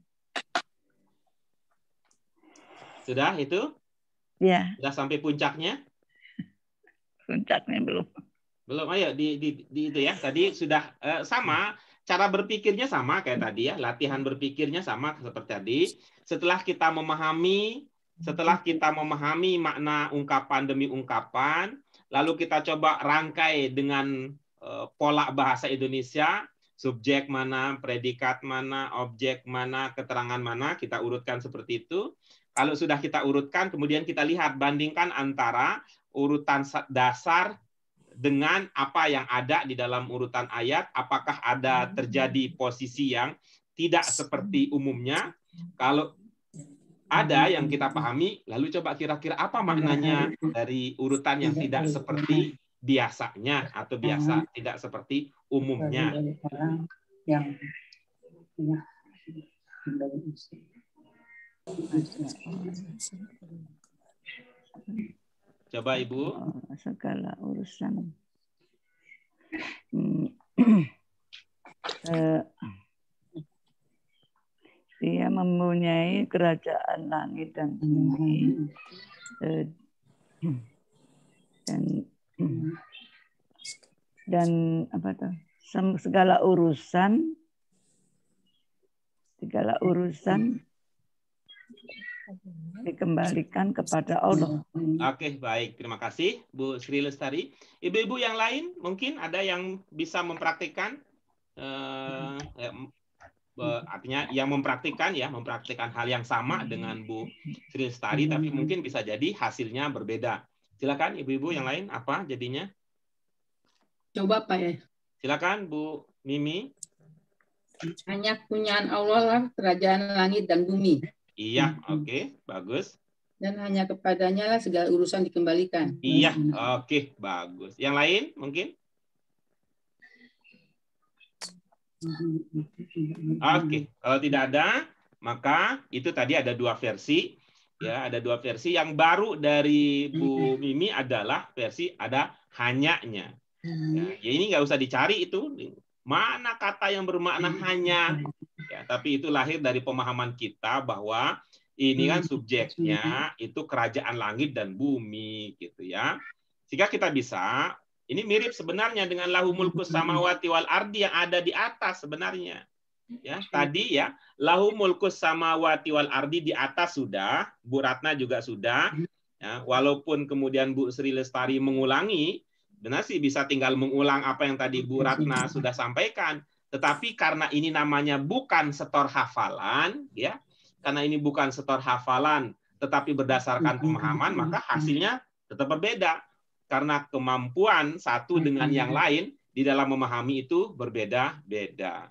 [SPEAKER 2] Sudah itu?
[SPEAKER 1] Ya.
[SPEAKER 2] Sudah sampai puncaknya?
[SPEAKER 1] Puncaknya belum.
[SPEAKER 2] Belum, ayo di itu ya. Tadi sudah sama, cara berpikirnya sama kayak tadi ya. Latihan berpikirnya sama seperti tadi. Setelah kita memahami makna ungkapan demi ungkapan, lalu kita coba rangkai dengan pola bahasa Indonesia, subjek mana, predikat mana, objek mana, keterangan mana, kita urutkan seperti itu. Kalau sudah kita urutkan, kemudian kita lihat, bandingkan antara urutan dasar dengan apa yang ada di dalam urutan ayat, apakah ada terjadi posisi yang tidak seperti umumnya. Kalau ada yang kita pahami, lalu coba kira-kira apa maknanya dari urutan yang tidak seperti biasanya atau biasa tidak seperti umumnya.
[SPEAKER 3] Ya.
[SPEAKER 2] Coba Ibu.
[SPEAKER 1] Segala urusan. Dia mempunyai kerajaan langit dan bumi, dan apa tuh, segala urusan dikembalikan kepada Allah.
[SPEAKER 2] Oke, baik. Terima kasih, Bu Sri Lestari. Ibu-ibu yang lain mungkin ada yang bisa mempraktikkan, artinya yang mempraktikkan hal yang sama dengan Bu Sri Lestari, tapi mungkin bisa jadi hasilnya berbeda. Silakan, ibu-ibu yang lain, apa jadinya?
[SPEAKER 6] Coba Pak ya.
[SPEAKER 2] Silakan, Bu Mimi.
[SPEAKER 6] Hanya punyaan Allah lah kerajaan langit dan bumi.
[SPEAKER 2] Iya, oke, bagus.
[SPEAKER 6] Dan hanya kepadanya lah segala urusan dikembalikan.
[SPEAKER 2] Iya, oke, bagus. Yang lain mungkin? Oke, kalau tidak ada, maka itu tadi ada dua versi. Ya, ada dua versi. Yang baru dari Bu Mimi adalah versi ada hanyanya. Ya, ini nggak usah dicari itu. Mana kata yang bermakna hanya. Ya, tapi itu lahir dari pemahaman kita bahwa ini kan subjeknya itu kerajaan langit dan bumi gitu ya. Sehingga kita bisa, ini mirip sebenarnya dengan lahu mulkus samawati wal ardi yang ada di atas sebenarnya. Ya, tadi ya, lahu mulkus samawati wal ardi di atas sudah, Bu Ratna juga sudah. Ya, walaupun kemudian Bu Sri Lestari mengulangi, benar sih bisa tinggal mengulang apa yang tadi Bu Ratna sudah sampaikan. Tetapi karena ini namanya bukan setor hafalan, ya, karena ini bukan setor hafalan, tetapi berdasarkan pemahaman, maka hasilnya tetap berbeda. Karena kemampuan satu dengan yang lain di dalam memahami itu berbeda-beda.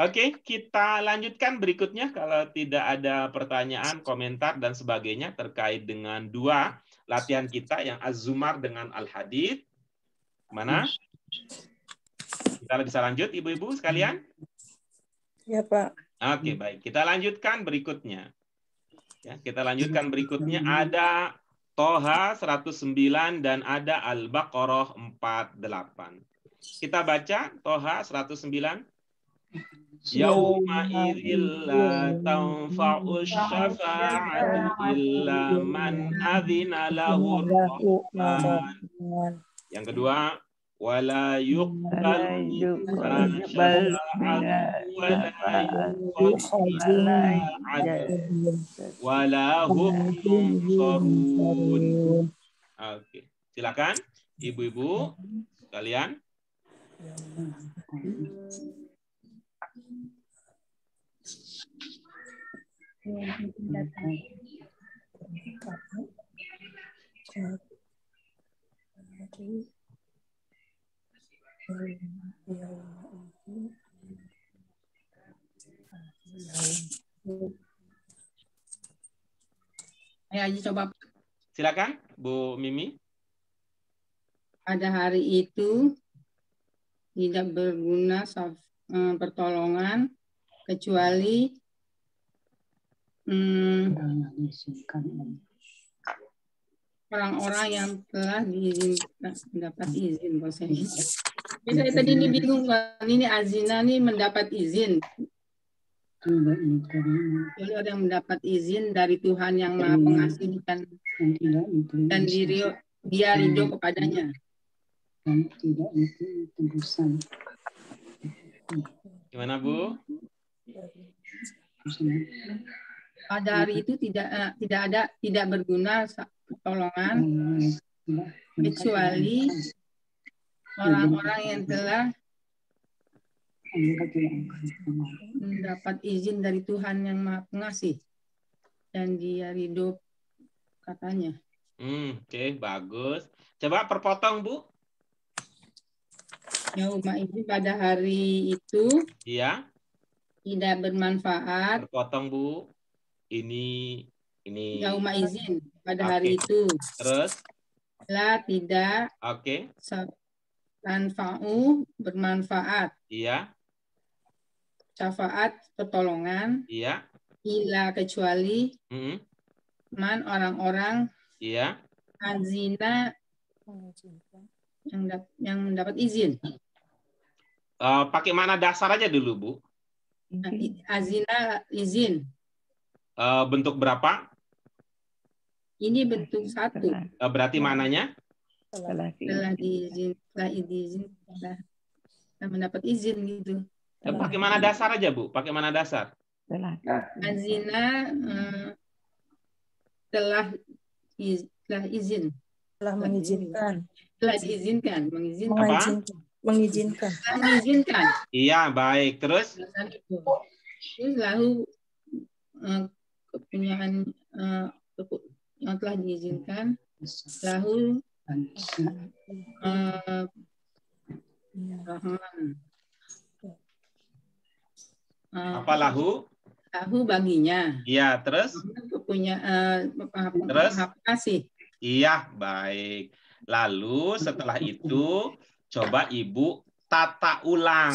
[SPEAKER 2] Oke, kita lanjutkan berikutnya kalau tidak ada pertanyaan, komentar, dan sebagainya terkait dengan dua latihan kita yang Az-Zumar dengan Al-Hadid. Mana? Kita bisa lanjut, ibu-ibu sekalian?
[SPEAKER 5] Ya, Pak.
[SPEAKER 2] Oke, baik. Kita lanjutkan berikutnya. Ya, kita lanjutkan berikutnya. Ada Toha 109 dan ada Al-Baqarah 48. Kita baca Toha 109. Yauma idzil la tanfa'u syafa'atu illa man adzina lahu rahman. Yang kedua, wala yuqbal wala hum yunsarun. Oke, silakan ibu-ibu sekalian.
[SPEAKER 6] Ayo coba.
[SPEAKER 2] Silakan, Bu Mimi.
[SPEAKER 6] Pada hari itu tidak berguna pertolongan kecuali orang-orang yang telah diizinkan mendapat izin. Saya tadi ini bingung kan, ini azina nih mendapat izin. Jadi orang yang mendapat izin dari Tuhan yang Maha Pengasih dan dia ridho kepadanya.
[SPEAKER 3] Dan tidak itu tebusan.
[SPEAKER 2] Gimana, Bu?
[SPEAKER 6] Pada hari itu tidak berguna pertolongan kecuali orang-orang yang telah mendapat izin dari Tuhan yang Maha Pengasih dan dia ridho katanya.
[SPEAKER 2] Oke, bagus. Coba perpotong, Bu.
[SPEAKER 6] Yauma izin pada hari itu
[SPEAKER 2] Iya.
[SPEAKER 6] tidak bermanfaat.
[SPEAKER 2] Perpotong, Bu. Ini
[SPEAKER 6] Yauma izin pada hari itu.
[SPEAKER 2] Terus?
[SPEAKER 6] La tidak.
[SPEAKER 2] Oke.
[SPEAKER 6] Tanfa'u bermanfaat.
[SPEAKER 2] Iya.
[SPEAKER 6] syafaat pertolongan.
[SPEAKER 2] Iya.
[SPEAKER 6] Ila kecuali man orang-orang.
[SPEAKER 2] Iya.
[SPEAKER 6] Azina yang mendapat izin.
[SPEAKER 2] Pakai mana dasar aja dulu, Bu.
[SPEAKER 6] Azina izin.
[SPEAKER 2] Bentuk berapa?
[SPEAKER 6] Ini bentuk satu.
[SPEAKER 2] Berarti mananya?
[SPEAKER 6] Setelah mendapat izin gitu.
[SPEAKER 2] Pakai mana dasar aja, Bu? Pakai mana dasar?
[SPEAKER 6] Azina telah izin.
[SPEAKER 5] Telah mengizinkan.
[SPEAKER 6] Telah diizinkan.
[SPEAKER 5] Mengizinkan.
[SPEAKER 6] Mengizinkan.
[SPEAKER 2] Iya, baik. Terus?
[SPEAKER 6] Terus lalu kepunyaan yang telah diizinkan, lalu Rahman.
[SPEAKER 2] Apa lahu?
[SPEAKER 6] Lahu baginya.
[SPEAKER 2] Iya, terus?
[SPEAKER 6] Terus? Kasih.
[SPEAKER 2] Iya, baik. Lalu setelah itu coba Ibu tata ulang,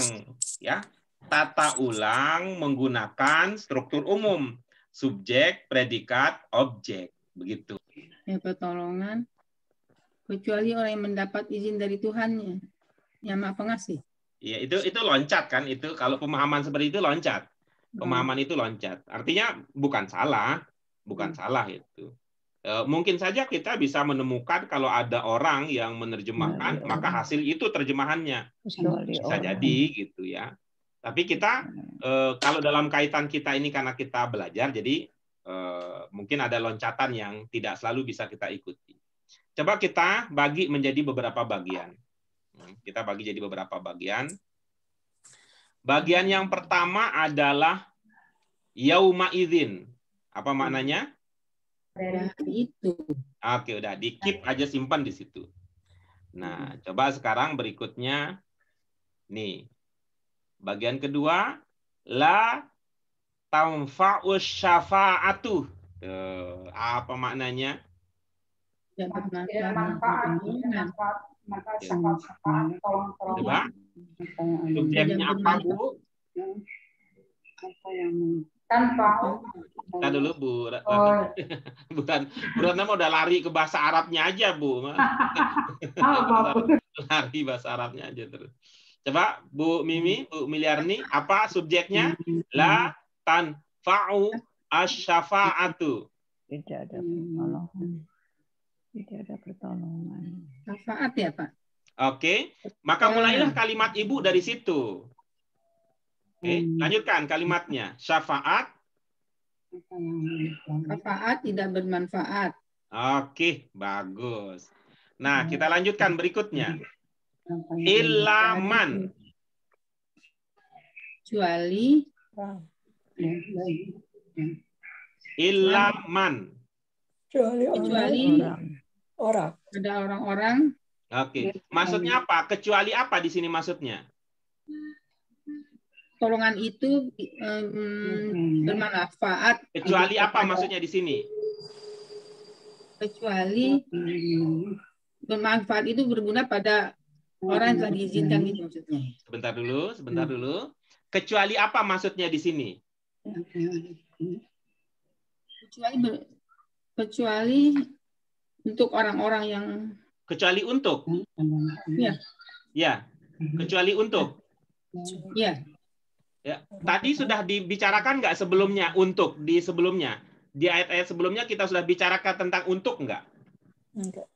[SPEAKER 2] ya. Tata ulang menggunakan struktur umum, subjek, predikat, objek, begitu.
[SPEAKER 6] Ya, pertolongan kecuali orang yang mendapat izin dari Tuhannya, yang Maha Pengasih.
[SPEAKER 2] Iya, itu loncat kan? Itu kalau pemahaman seperti itu loncat. Pemahaman itu loncat. Artinya bukan salah, salah itu. Mungkin saja kita bisa menemukan kalau ada orang yang menerjemahkan, maka hasil itu terjemahannya. Bisa jadi gitu ya. Tapi kita kalau dalam kaitan kita ini karena kita belajar, jadi mungkin ada loncatan yang tidak selalu bisa kita ikuti. Coba kita bagi menjadi beberapa bagian. Kita bagi jadi beberapa bagian. Bagian yang pertama adalah yauma idzin. Apa maknanya?
[SPEAKER 6] Itu.
[SPEAKER 2] Oke, udah di-keep aja, simpan di situ. Nah, coba sekarang berikutnya nih. Bagian kedua, la tanfa'us syafa'atu. Apa maknanya? Coba. Subjeknya apa, Bu?
[SPEAKER 4] Tanpa.
[SPEAKER 2] Kita dulu, Bu. Bu Ratna mau udah lari ke bahasa Arabnya aja, Bu. Lari bahasa Arabnya aja terus. Coba Bu Mimi, Bu Miliarni, apa subjeknya? La tanfa'u asy-syafa'atu.
[SPEAKER 1] Tidak ada pertolongan. Tidak ada pertolongan.
[SPEAKER 6] Syafaat ya, Pak?
[SPEAKER 2] Oke, maka mulailah kalimat Ibu dari situ. Oke, lanjutkan kalimatnya. Syafaat.
[SPEAKER 6] Syafaat tidak bermanfaat.
[SPEAKER 2] Oke, bagus. Nah, kita lanjutkan berikutnya. Ilaman.
[SPEAKER 6] Kecuali.
[SPEAKER 2] Ilaman.
[SPEAKER 6] Kecuali
[SPEAKER 5] orang.
[SPEAKER 6] ada orang-orang.
[SPEAKER 2] Oke, maksudnya apa? Kecuali apa di sini maksudnya?
[SPEAKER 6] Tolongan itu bermanfaat.
[SPEAKER 2] Kecuali apa maksudnya di sini?
[SPEAKER 6] Kecuali bermanfaat itu berguna pada orang yang telah diizinkan gitu maksudnya.
[SPEAKER 2] Sebentar dulu. Kecuali apa maksudnya di sini?
[SPEAKER 6] Kecuali untuk orang-orang yang
[SPEAKER 2] untuk.
[SPEAKER 6] Ya.
[SPEAKER 2] Ya. Kecuali untuk.
[SPEAKER 6] Ya.
[SPEAKER 2] Ya. Tadi sudah dibicarakan nggak sebelumnya untuk di sebelumnya? Di ayat-ayat sebelumnya kita sudah bicarakan tentang untuk nggak?
[SPEAKER 5] Enggak.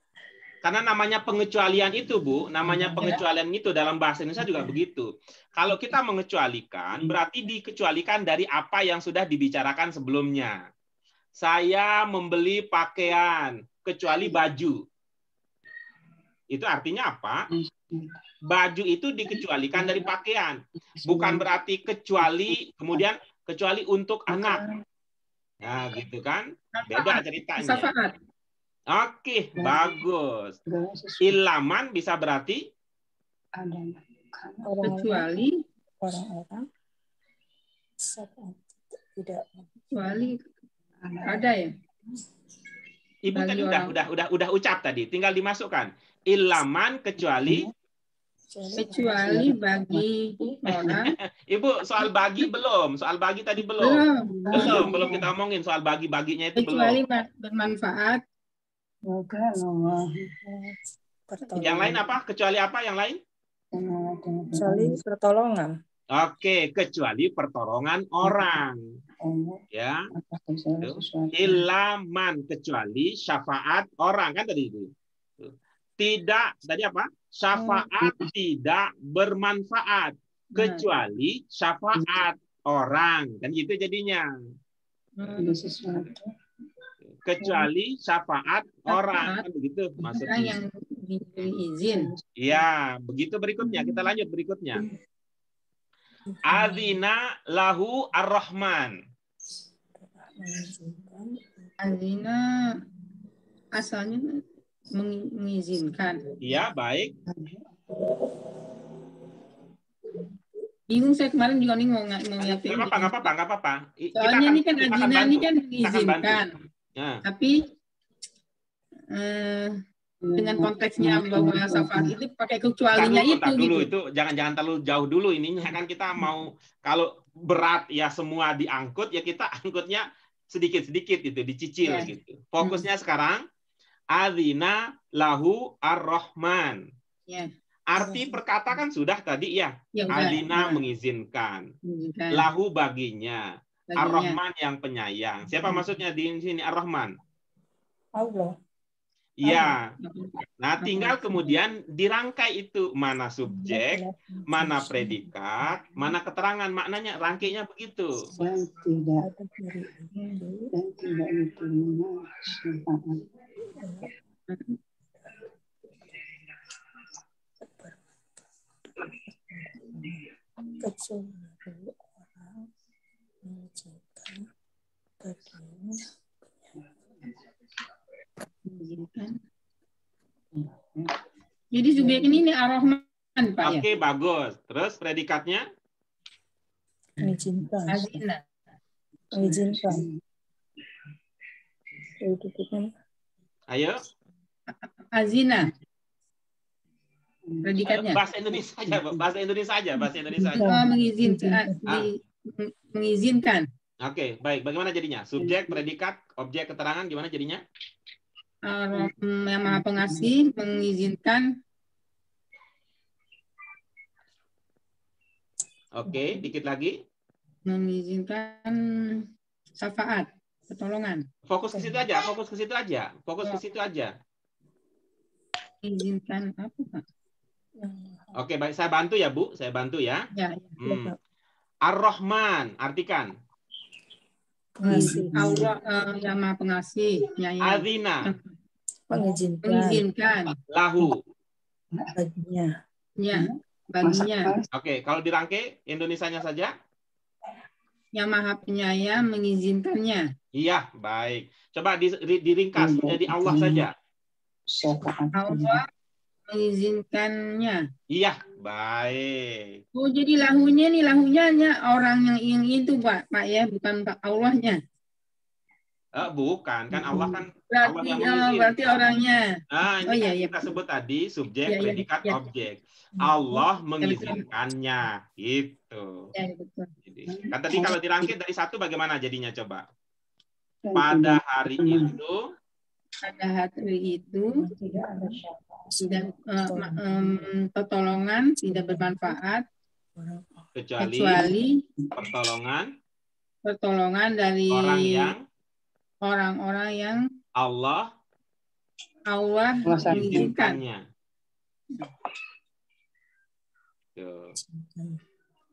[SPEAKER 2] Karena namanya pengecualian itu, Bu, namanya pengecualian itu dalam bahasa Indonesia juga begitu. Kalau kita mengecualikan, berarti dikecualikan dari apa yang sudah dibicarakan sebelumnya. Saya membeli pakaian, kecuali baju. Itu artinya apa? Baju itu dikecualikan dari pakaian. Bukan berarti kecuali, kemudian kecuali untuk anak. Nah, gitu kan? Beda ceritanya. Oke, bagus. Ilaman bisa berarti?
[SPEAKER 6] Kecuali
[SPEAKER 5] orang-orang tidak.
[SPEAKER 6] Kecuali ada ya?
[SPEAKER 2] Ibu tadi udah ucap tadi, tinggal dimasukkan. Ilaman kecuali
[SPEAKER 6] Kecuali bagi orang.
[SPEAKER 2] Ibu, soal bagi belum? Soal bagi tadi belum? Belum kita omongin soal bagi-baginya itu
[SPEAKER 6] Kecuali
[SPEAKER 2] belum.
[SPEAKER 6] bermanfaat.
[SPEAKER 2] Yang lain apa? Kecuali apa yang lain?
[SPEAKER 5] Kecuali pertolongan.
[SPEAKER 2] Oke, kecuali pertolongan orang. Ya. Ilaman, kecuali syafaat orang, kan tadi itu. Tidak, tadi apa? Syafaat tidak bermanfaat kecuali syafaat orang, kan gitu jadinya. Kecuali syafaat orang, kan begitu maksudnya.
[SPEAKER 6] Yang diberi izin.
[SPEAKER 2] Ya, begitu berikutnya. Kita lanjut berikutnya. Adzina lahu ar-Rahman.
[SPEAKER 6] Adzina asalnya mengizinkan.
[SPEAKER 2] Iya, baik.
[SPEAKER 6] Bingung saya kemarin juga nih mau ngerti.
[SPEAKER 2] Nggak apa-apa.
[SPEAKER 6] Soalnya ini kan adzina ini kan mengizinkan.
[SPEAKER 2] Ya.
[SPEAKER 6] Tapi dengan konteksnya bahwa syafaat itu pakai kecualinya
[SPEAKER 2] itu jangan terlalu jauh dulu ininya kan kita mau kalau berat ya semua diangkut ya kita angkutnya sedikit-sedikit gitu dicicil gitu. Fokusnya sekarang adzina lahu ar-Rahman. Arti perkata kan sudah tadi ya. Adzina mengizinkan. Lahu baginya. Ar-Rahman yang penyayang. Siapa maksudnya di sini Ar-Rahman?
[SPEAKER 5] Allah.
[SPEAKER 2] Iya. Nah, tinggal kemudian dirangkai itu mana subjek, mana predikat, mana keterangan, maknanya rangkainya begitu.
[SPEAKER 3] Dan tidak diterima syafaat.
[SPEAKER 6] Jadi subjek ini Ar-Rahman, Pak.
[SPEAKER 2] Oke, bagus. Terus predikatnya?
[SPEAKER 5] Mengizinkan.
[SPEAKER 6] Adzina.
[SPEAKER 5] Mengizinkan.
[SPEAKER 2] Ayo.
[SPEAKER 6] Azina. Predikatnya.
[SPEAKER 2] Bahasa Indonesia aja.
[SPEAKER 6] Mengizinkan.
[SPEAKER 2] Oke, baik. Bagaimana jadinya? Subjek, predikat, objek, keterangan gimana jadinya?
[SPEAKER 6] Yang Maha Pengasih mengizinkan.
[SPEAKER 2] Oke, dikit lagi.
[SPEAKER 6] Mengizinkan syafaat, pertolongan.
[SPEAKER 2] Fokus ke situ aja.
[SPEAKER 6] Mengizinkan apa, Pak?
[SPEAKER 2] Oke, baik. Saya bantu ya, Bu. Ya. Ar-Rahman, artikan.
[SPEAKER 6] Allah yang Maha Pengasih.
[SPEAKER 2] Adzina.
[SPEAKER 6] Mengizinkan.
[SPEAKER 2] Lahu.
[SPEAKER 5] Baginya.
[SPEAKER 6] Ya, baginya.
[SPEAKER 2] Oke, kalau dirangkai Indonesianya saja.
[SPEAKER 6] Yang Maha Penyayang mengizinkannya.
[SPEAKER 2] Iya, baik. Coba diringkas jadi Allah saja.
[SPEAKER 6] Allah mengizinkannya.
[SPEAKER 2] Iya, baik.
[SPEAKER 6] Oh, jadi lahunya orang yang itu, Pak ya, bukan Pak Allahnya.
[SPEAKER 2] Bukan, kan Allah kan
[SPEAKER 6] berarti,
[SPEAKER 2] Allah yang mengizinkan.
[SPEAKER 6] Berarti orangnya.
[SPEAKER 2] Nah, ini kita sebut tadi subjek, predikat, objek. Allah mengizinkannya, gitu.
[SPEAKER 6] Ya, betul.
[SPEAKER 2] Jadi, kan tadi kalau dirangkai dari satu bagaimana jadinya coba? Pada hari itu
[SPEAKER 6] tidak pertolongan tidak bermanfaat kecuali pertolongan dari orang-orang yang Allah mengizinkannya.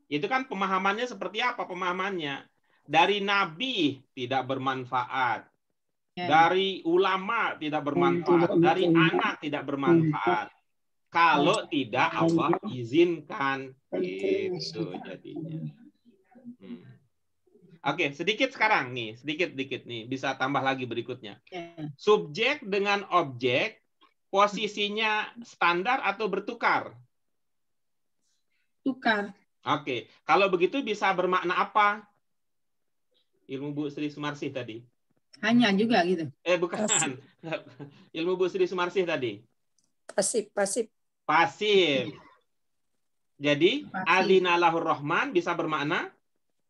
[SPEAKER 2] Itu kan pemahamannya seperti apa pemahamannya? Dari nabi tidak bermanfaat. Dari ulama tidak bermanfaat, dari anak tidak bermanfaat. Kalau tidak Allah izinkan, itu jadinya. Oke, sedikit sekarang nih, sedikit nih, bisa tambah lagi berikutnya. Subjek dengan objek posisinya standar atau bertukar?
[SPEAKER 6] Tukar.
[SPEAKER 2] Oke, kalau begitu bisa bermakna apa? Ilmu Bu Sri Sumarsih tadi.
[SPEAKER 6] Hanya juga gitu.
[SPEAKER 2] Bukan. Ilmu Bu Sri Sumarsih tadi.
[SPEAKER 5] Pasif.
[SPEAKER 2] Jadi azina lahur rahman bisa bermakna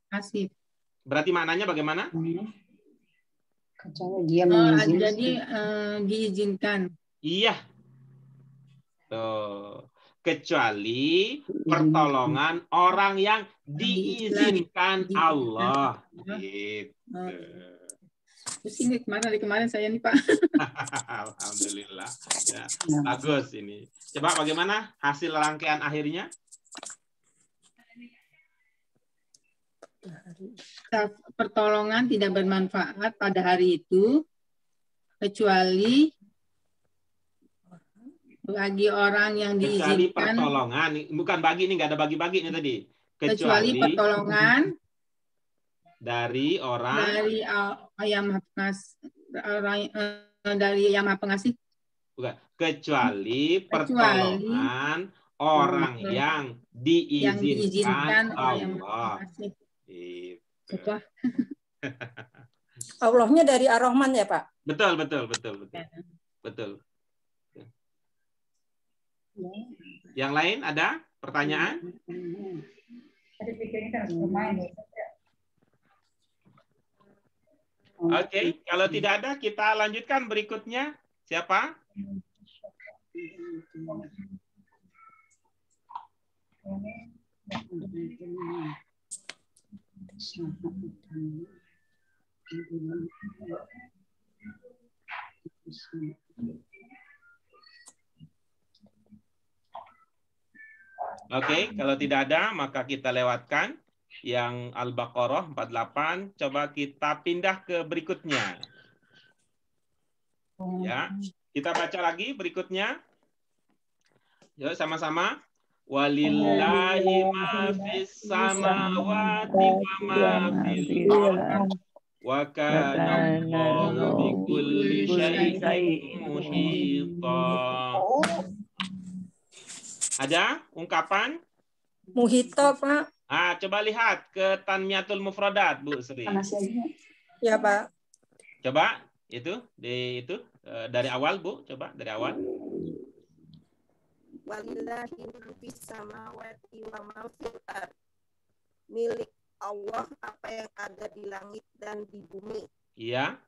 [SPEAKER 6] Pasif.
[SPEAKER 2] berarti maknanya bagaimana?
[SPEAKER 3] Kecuali dia mengizinkan.
[SPEAKER 6] Jadi diizinkan.
[SPEAKER 2] Iya. Tuh. Kecuali pertolongan orang yang diizinkan Allah. Gitu.
[SPEAKER 6] Pusing dari kemarin saya nih Pak.
[SPEAKER 2] Alhamdulillah. Ya, bagus ini. Coba bagaimana hasil rangkaian akhirnya?
[SPEAKER 6] Pertolongan tidak bermanfaat pada hari itu kecuali bagi orang yang
[SPEAKER 2] Kecuali
[SPEAKER 6] diizinkan.
[SPEAKER 2] pertolongan, bukan bagi, ini nggak ada bagi-bagi ini tadi.
[SPEAKER 6] Kecuali pertolongan
[SPEAKER 2] dari orang
[SPEAKER 6] dari yang Maha Pengasih.
[SPEAKER 2] Bukan. Kecuali pertolongan orang yang diizinkan Allah. Gitu.
[SPEAKER 5] Allahnya dari Ar-Rahman ya Pak?
[SPEAKER 2] Betul. Yang lain ada pertanyaan? Oke, kalau tidak ada kita lanjutkan berikutnya. Siapa? Oke, kalau tidak ada maka kita lewatkan yang Al-Baqarah 48. Coba kita pindah ke berikutnya. Ya, kita baca lagi berikutnya. Yuk sama-sama. Walillahi ma fis samawati wa ma fil ardh. Wa kana Allahu bikulli syai'in muhita. Ada ungkapan?
[SPEAKER 5] Muhito, Pak.
[SPEAKER 2] Coba lihat ke Tanmiyatul Mufradat, Bu Sri.
[SPEAKER 5] Ya, Pak.
[SPEAKER 2] Coba itu dari awal, Bu. Coba dari awal.
[SPEAKER 7] Walillahi ma fis samawati wa ma fil ardh. Milik Allah apa yang ada di langit dan di bumi.
[SPEAKER 2] Iya.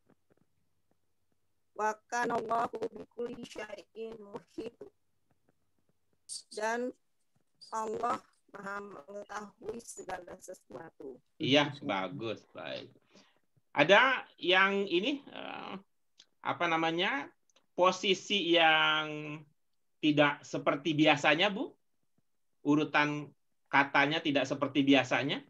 [SPEAKER 7] Wa kana Allahu bikulli syai'in muhit. Dan Allah Maha mengetahui segala sesuatu.
[SPEAKER 2] Iya, bagus, baik. Ada yang ini posisi yang tidak seperti biasanya, Bu? Urutan katanya tidak seperti biasanya?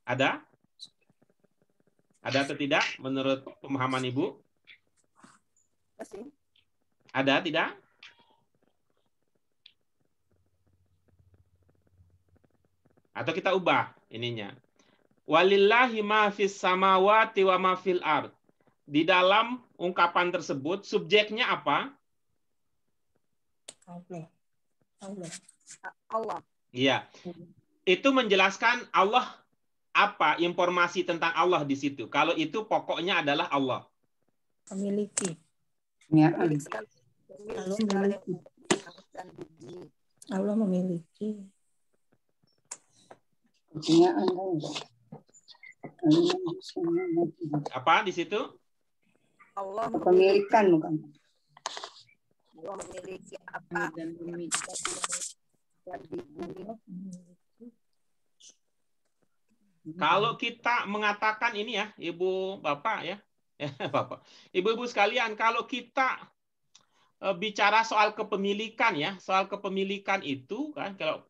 [SPEAKER 2] Ada? Ada atau tidak menurut pemahaman Ibu? Ada, tidak? Atau kita ubah ininya. Walillahi ma fis samawati wa ma fil ardh. Di dalam ungkapan tersebut subjeknya apa?
[SPEAKER 7] Allah.
[SPEAKER 2] Iya. Itu menjelaskan Allah, apa informasi tentang Allah di situ. Kalau itu pokoknya adalah Allah.
[SPEAKER 5] Memiliki.
[SPEAKER 3] Ya.
[SPEAKER 5] Allah memiliki.
[SPEAKER 2] Apa di situ?
[SPEAKER 7] Allah
[SPEAKER 3] Kepemilikan bukan?
[SPEAKER 7] Allah memiliki apa dan bumi.
[SPEAKER 2] Kalau kita mengatakan ini ya, Ibu Bapak ya, Bapak, Ibu-ibu sekalian, kalau kita bicara soal kepemilikan ya, soal kepemilikan itu kan, kalau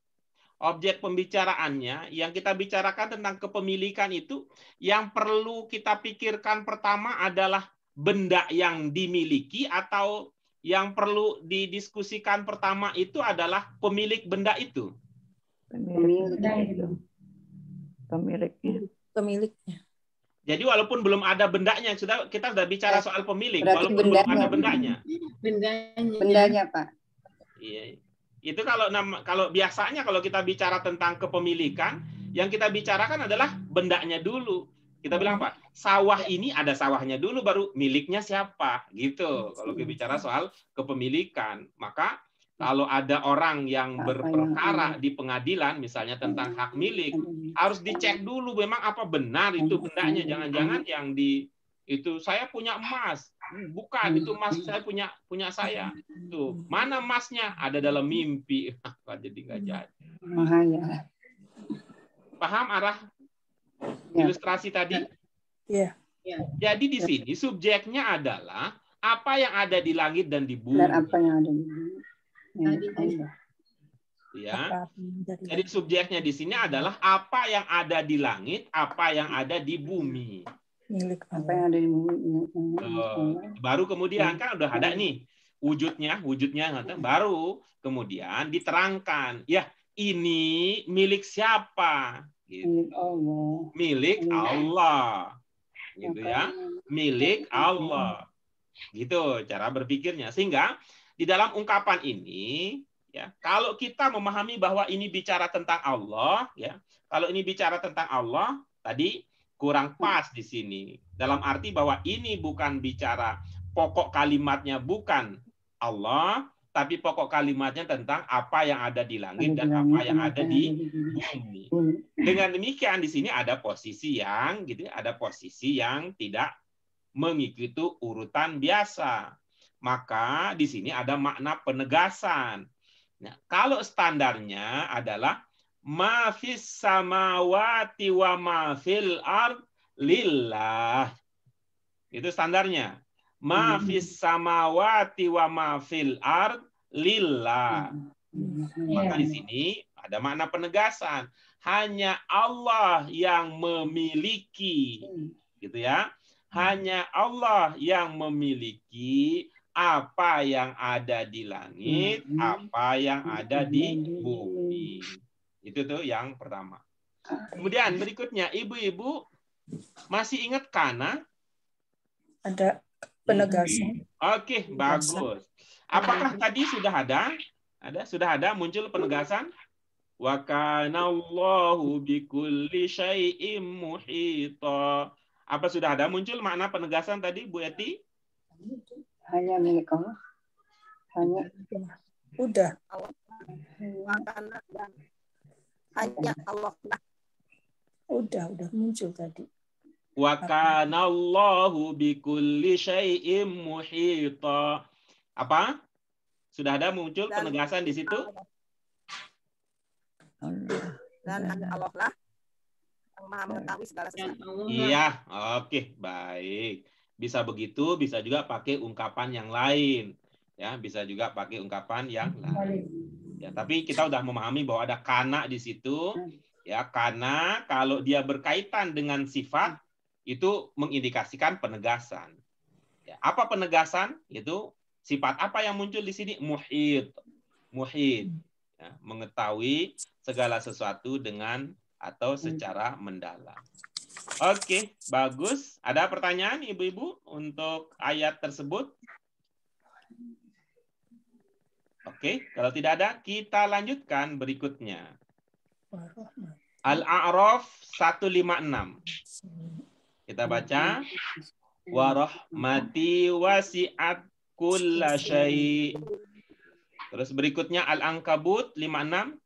[SPEAKER 2] objek pembicaraannya yang kita bicarakan tentang kepemilikan itu, yang perlu kita pikirkan pertama adalah benda yang dimiliki, atau yang perlu didiskusikan pertama itu adalah pemilik benda itu.
[SPEAKER 5] Pemiliknya.
[SPEAKER 2] Jadi walaupun belum ada bendanya, kita sudah bicara soal pemilik,
[SPEAKER 3] berarti
[SPEAKER 2] walaupun belum ada bendanya.
[SPEAKER 3] Bendanya, Pak.
[SPEAKER 2] Iya. Itu kalau biasanya kalau kita bicara tentang kepemilikan, Yang kita bicarakan adalah bendanya dulu. Kita bilang apa? Sawah ini ada sawahnya dulu, baru miliknya siapa, gitu. Kalau kita bicara soal kepemilikan, maka kalau ada orang yang berperkara di pengadilan, misalnya tentang hak milik, harus dicek dulu memang apa benar itu bendanya. Jangan-jangan yang itu saya punya emas, bukan itu emas saya punya saya. Tuh mana emasnya? Ada dalam mimpi. Jadi nggak jadi. Paham arah ilustrasi tadi?
[SPEAKER 5] Iya.
[SPEAKER 2] Jadi di sini subjeknya adalah apa yang ada di langit dan di bumi.
[SPEAKER 3] Dan apa yang ada di bumi.
[SPEAKER 2] Ya. Jadi subjeknya di sini adalah apa yang ada di langit, apa yang ada di bumi.
[SPEAKER 3] Apa yang ada di bumi.
[SPEAKER 2] Baru kemudian kan udah ada nih wujudnya baru kemudian diterangkan. Ya, ini milik siapa? Gitu. Milik Allah. Gitu ya. Milik Allah. Gitu cara berpikirnya. Sehingga di dalam ungkapan ini, ya, kalau kita memahami bahwa ini bicara tentang Allah, ya, kalau ini bicara tentang Allah, tadi kurang pas di sini. Dalam arti bahwa ini bukan bicara pokok kalimatnya bukan Allah, tapi pokok kalimatnya tentang apa yang ada di langit dan apa yang ada di bumi. Dengan demikian di sini ada posisi yang, gitu, ada posisi yang tidak mengikuti urutan biasa. Maka di sini ada makna penegasan. Nah, kalau standarnya adalah ma fis samawati wa ma fil ard lillah. Itu standarnya. Ma fis samawati wa ma fil ard lillah. Maka di sini ada makna penegasan. Hanya Allah yang memiliki, gitu ya. Hanya Allah yang memiliki apa yang ada di langit, apa yang ada di bumi. Itu tuh yang pertama. Kemudian berikutnya, ibu-ibu masih ingat kana?
[SPEAKER 5] Ada penegasan.
[SPEAKER 2] Oke, bagus. Apakah tadi sudah ada? Sudah ada muncul penegasan? Wa kana Allahu bikulli syai'im muhita. Apa sudah ada muncul makna penegasan tadi, Bu Eti?
[SPEAKER 3] Hanya milik Allah. Hanya.
[SPEAKER 5] Udah.
[SPEAKER 7] Hanya Allah.
[SPEAKER 5] Udah muncul tadi.
[SPEAKER 2] Wa kana Allahu bikulli syai'im muhita. Apa? Sudah ada muncul penegasan di situ?
[SPEAKER 7] Dan Allah lah yang Maha mengetahui segala sesuatu.
[SPEAKER 2] Iya, oke, baik. Bisa begitu, bisa juga pakai ungkapan yang lain. Ya, bisa juga pakai ungkapan yang lain. Ya, tapi kita udah memahami bahwa ada kana di situ. Ya, kana kalau dia berkaitan dengan sifat itu mengindikasikan penegasan. Ya, apa penegasan? Itu sifat apa yang muncul di sini? Muhit. Muhit. Ya, mengetahui segala sesuatu dengan atau secara mendalam. Oke, bagus. Ada pertanyaan ibu-ibu untuk ayat tersebut? Oke, kalau tidak ada, kita lanjutkan berikutnya. Al-A'raf 156. Kita baca. Wa rahmati wasi'at kulla syai'. Terus berikutnya Al-Ankabut 56.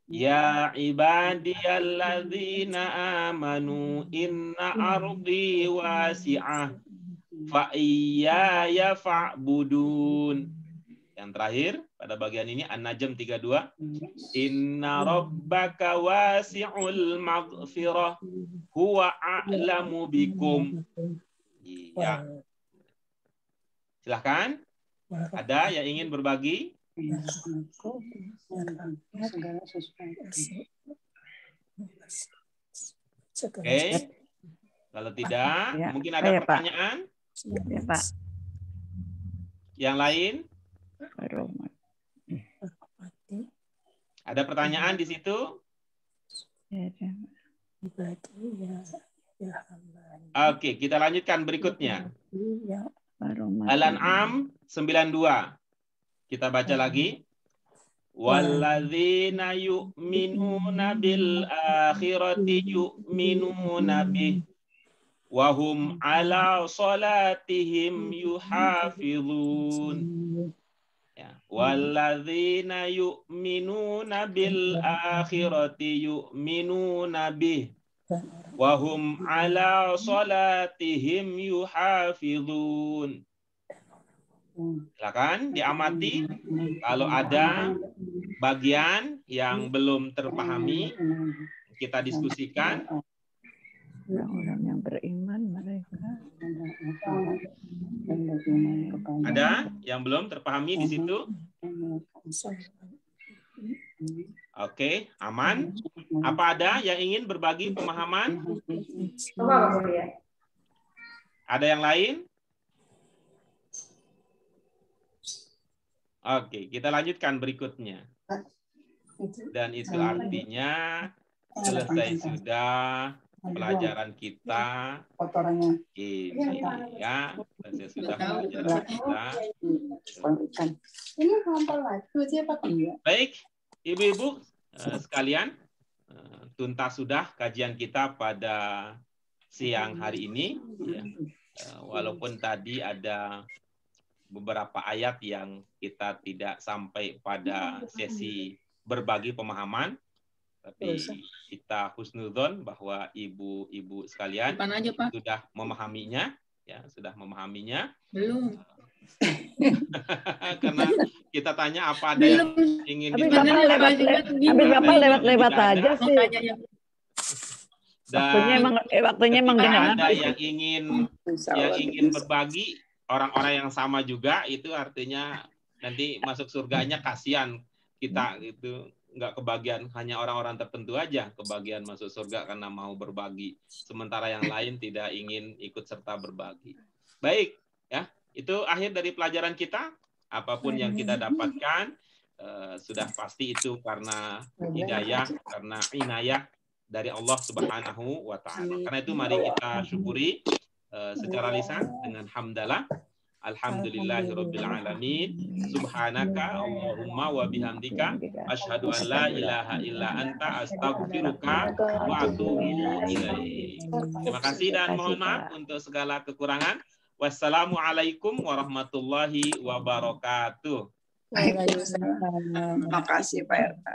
[SPEAKER 2] Ya ibadiyalladzina amanu inna ardi wasi'ah fa iyaya fa'budun. Yang terakhir pada bagian ini An-Najm 32. Inna rabbaka wasi'ul maghfirah huwa a'lamu bikum. Ya. Silahkan. Ada yang ingin berbagi? Oke. Kalau tidak,
[SPEAKER 1] Ya,
[SPEAKER 2] mungkin ada
[SPEAKER 1] saya,
[SPEAKER 2] pertanyaan?
[SPEAKER 1] Ya, Pak.
[SPEAKER 2] Yang lain? Ada pertanyaan di situ? Oke, kita lanjutkan berikutnya. Al-An'am 92. Kita baca lagi. Walladzina yu'minuna bil akhirati yu'minuna bih wa hum ala salatihim yuhafizun. Ya, walladzina yu'minuna bil akhirati yu'minuna bih wa hum ala salatihim yuhafizun. Silakan diamati kalau ada bagian yang belum terpahami, kita diskusikan.
[SPEAKER 1] Orang-orang yang beriman mereka.
[SPEAKER 2] Ada yang belum terpahami di situ? Oke, aman. Apa ada yang ingin berbagi pemahaman? Ada yang lain? Oke, kita lanjutkan berikutnya. Dan itu artinya selesai sudah pelajaran kita. Ini ya, selesai sudah pelajaran kita. Baik, ibu-ibu sekalian, tuntas sudah kajian kita pada siang hari ini. Ya. Walaupun tadi ada beberapa ayat yang kita tidak sampai pada sesi berbagi pemahaman, tapi kita husnudzon bahwa ibu-ibu sekalian sudah memahaminya, ya sudah memahaminya.
[SPEAKER 6] Belum.
[SPEAKER 2] Karena kita tanya apa ada yang ingin kita
[SPEAKER 1] lewat aja sih.
[SPEAKER 2] Dan
[SPEAKER 1] waktunya emang
[SPEAKER 2] ada yang ingin berbagi, orang-orang yang sama juga, itu artinya nanti masuk surganya kasihan kita itu nggak kebagian, hanya orang-orang tertentu aja kebagian masuk surga karena mau berbagi, sementara yang lain tidak ingin ikut serta berbagi. Baik, ya itu akhir dari pelajaran kita. Apapun yang kita dapatkan sudah pasti itu karena hidayah, karena inayah dari Allah Subhanahu wa Ta'ala. Karena itu mari kita syukuri secara lisan dengan hamdalah. Alhamdulillahirabbil alamin. Subhanaka Allahumma wa bihamdika asyhadu an la ilaha illa anta astaghfiruka wa atubu ilaik. Terima kasih dan mohon maaf untuk segala kekurangan. Wassalamualaikum warahmatullahi wabarakatuh.
[SPEAKER 3] Terima kasih Pak RK.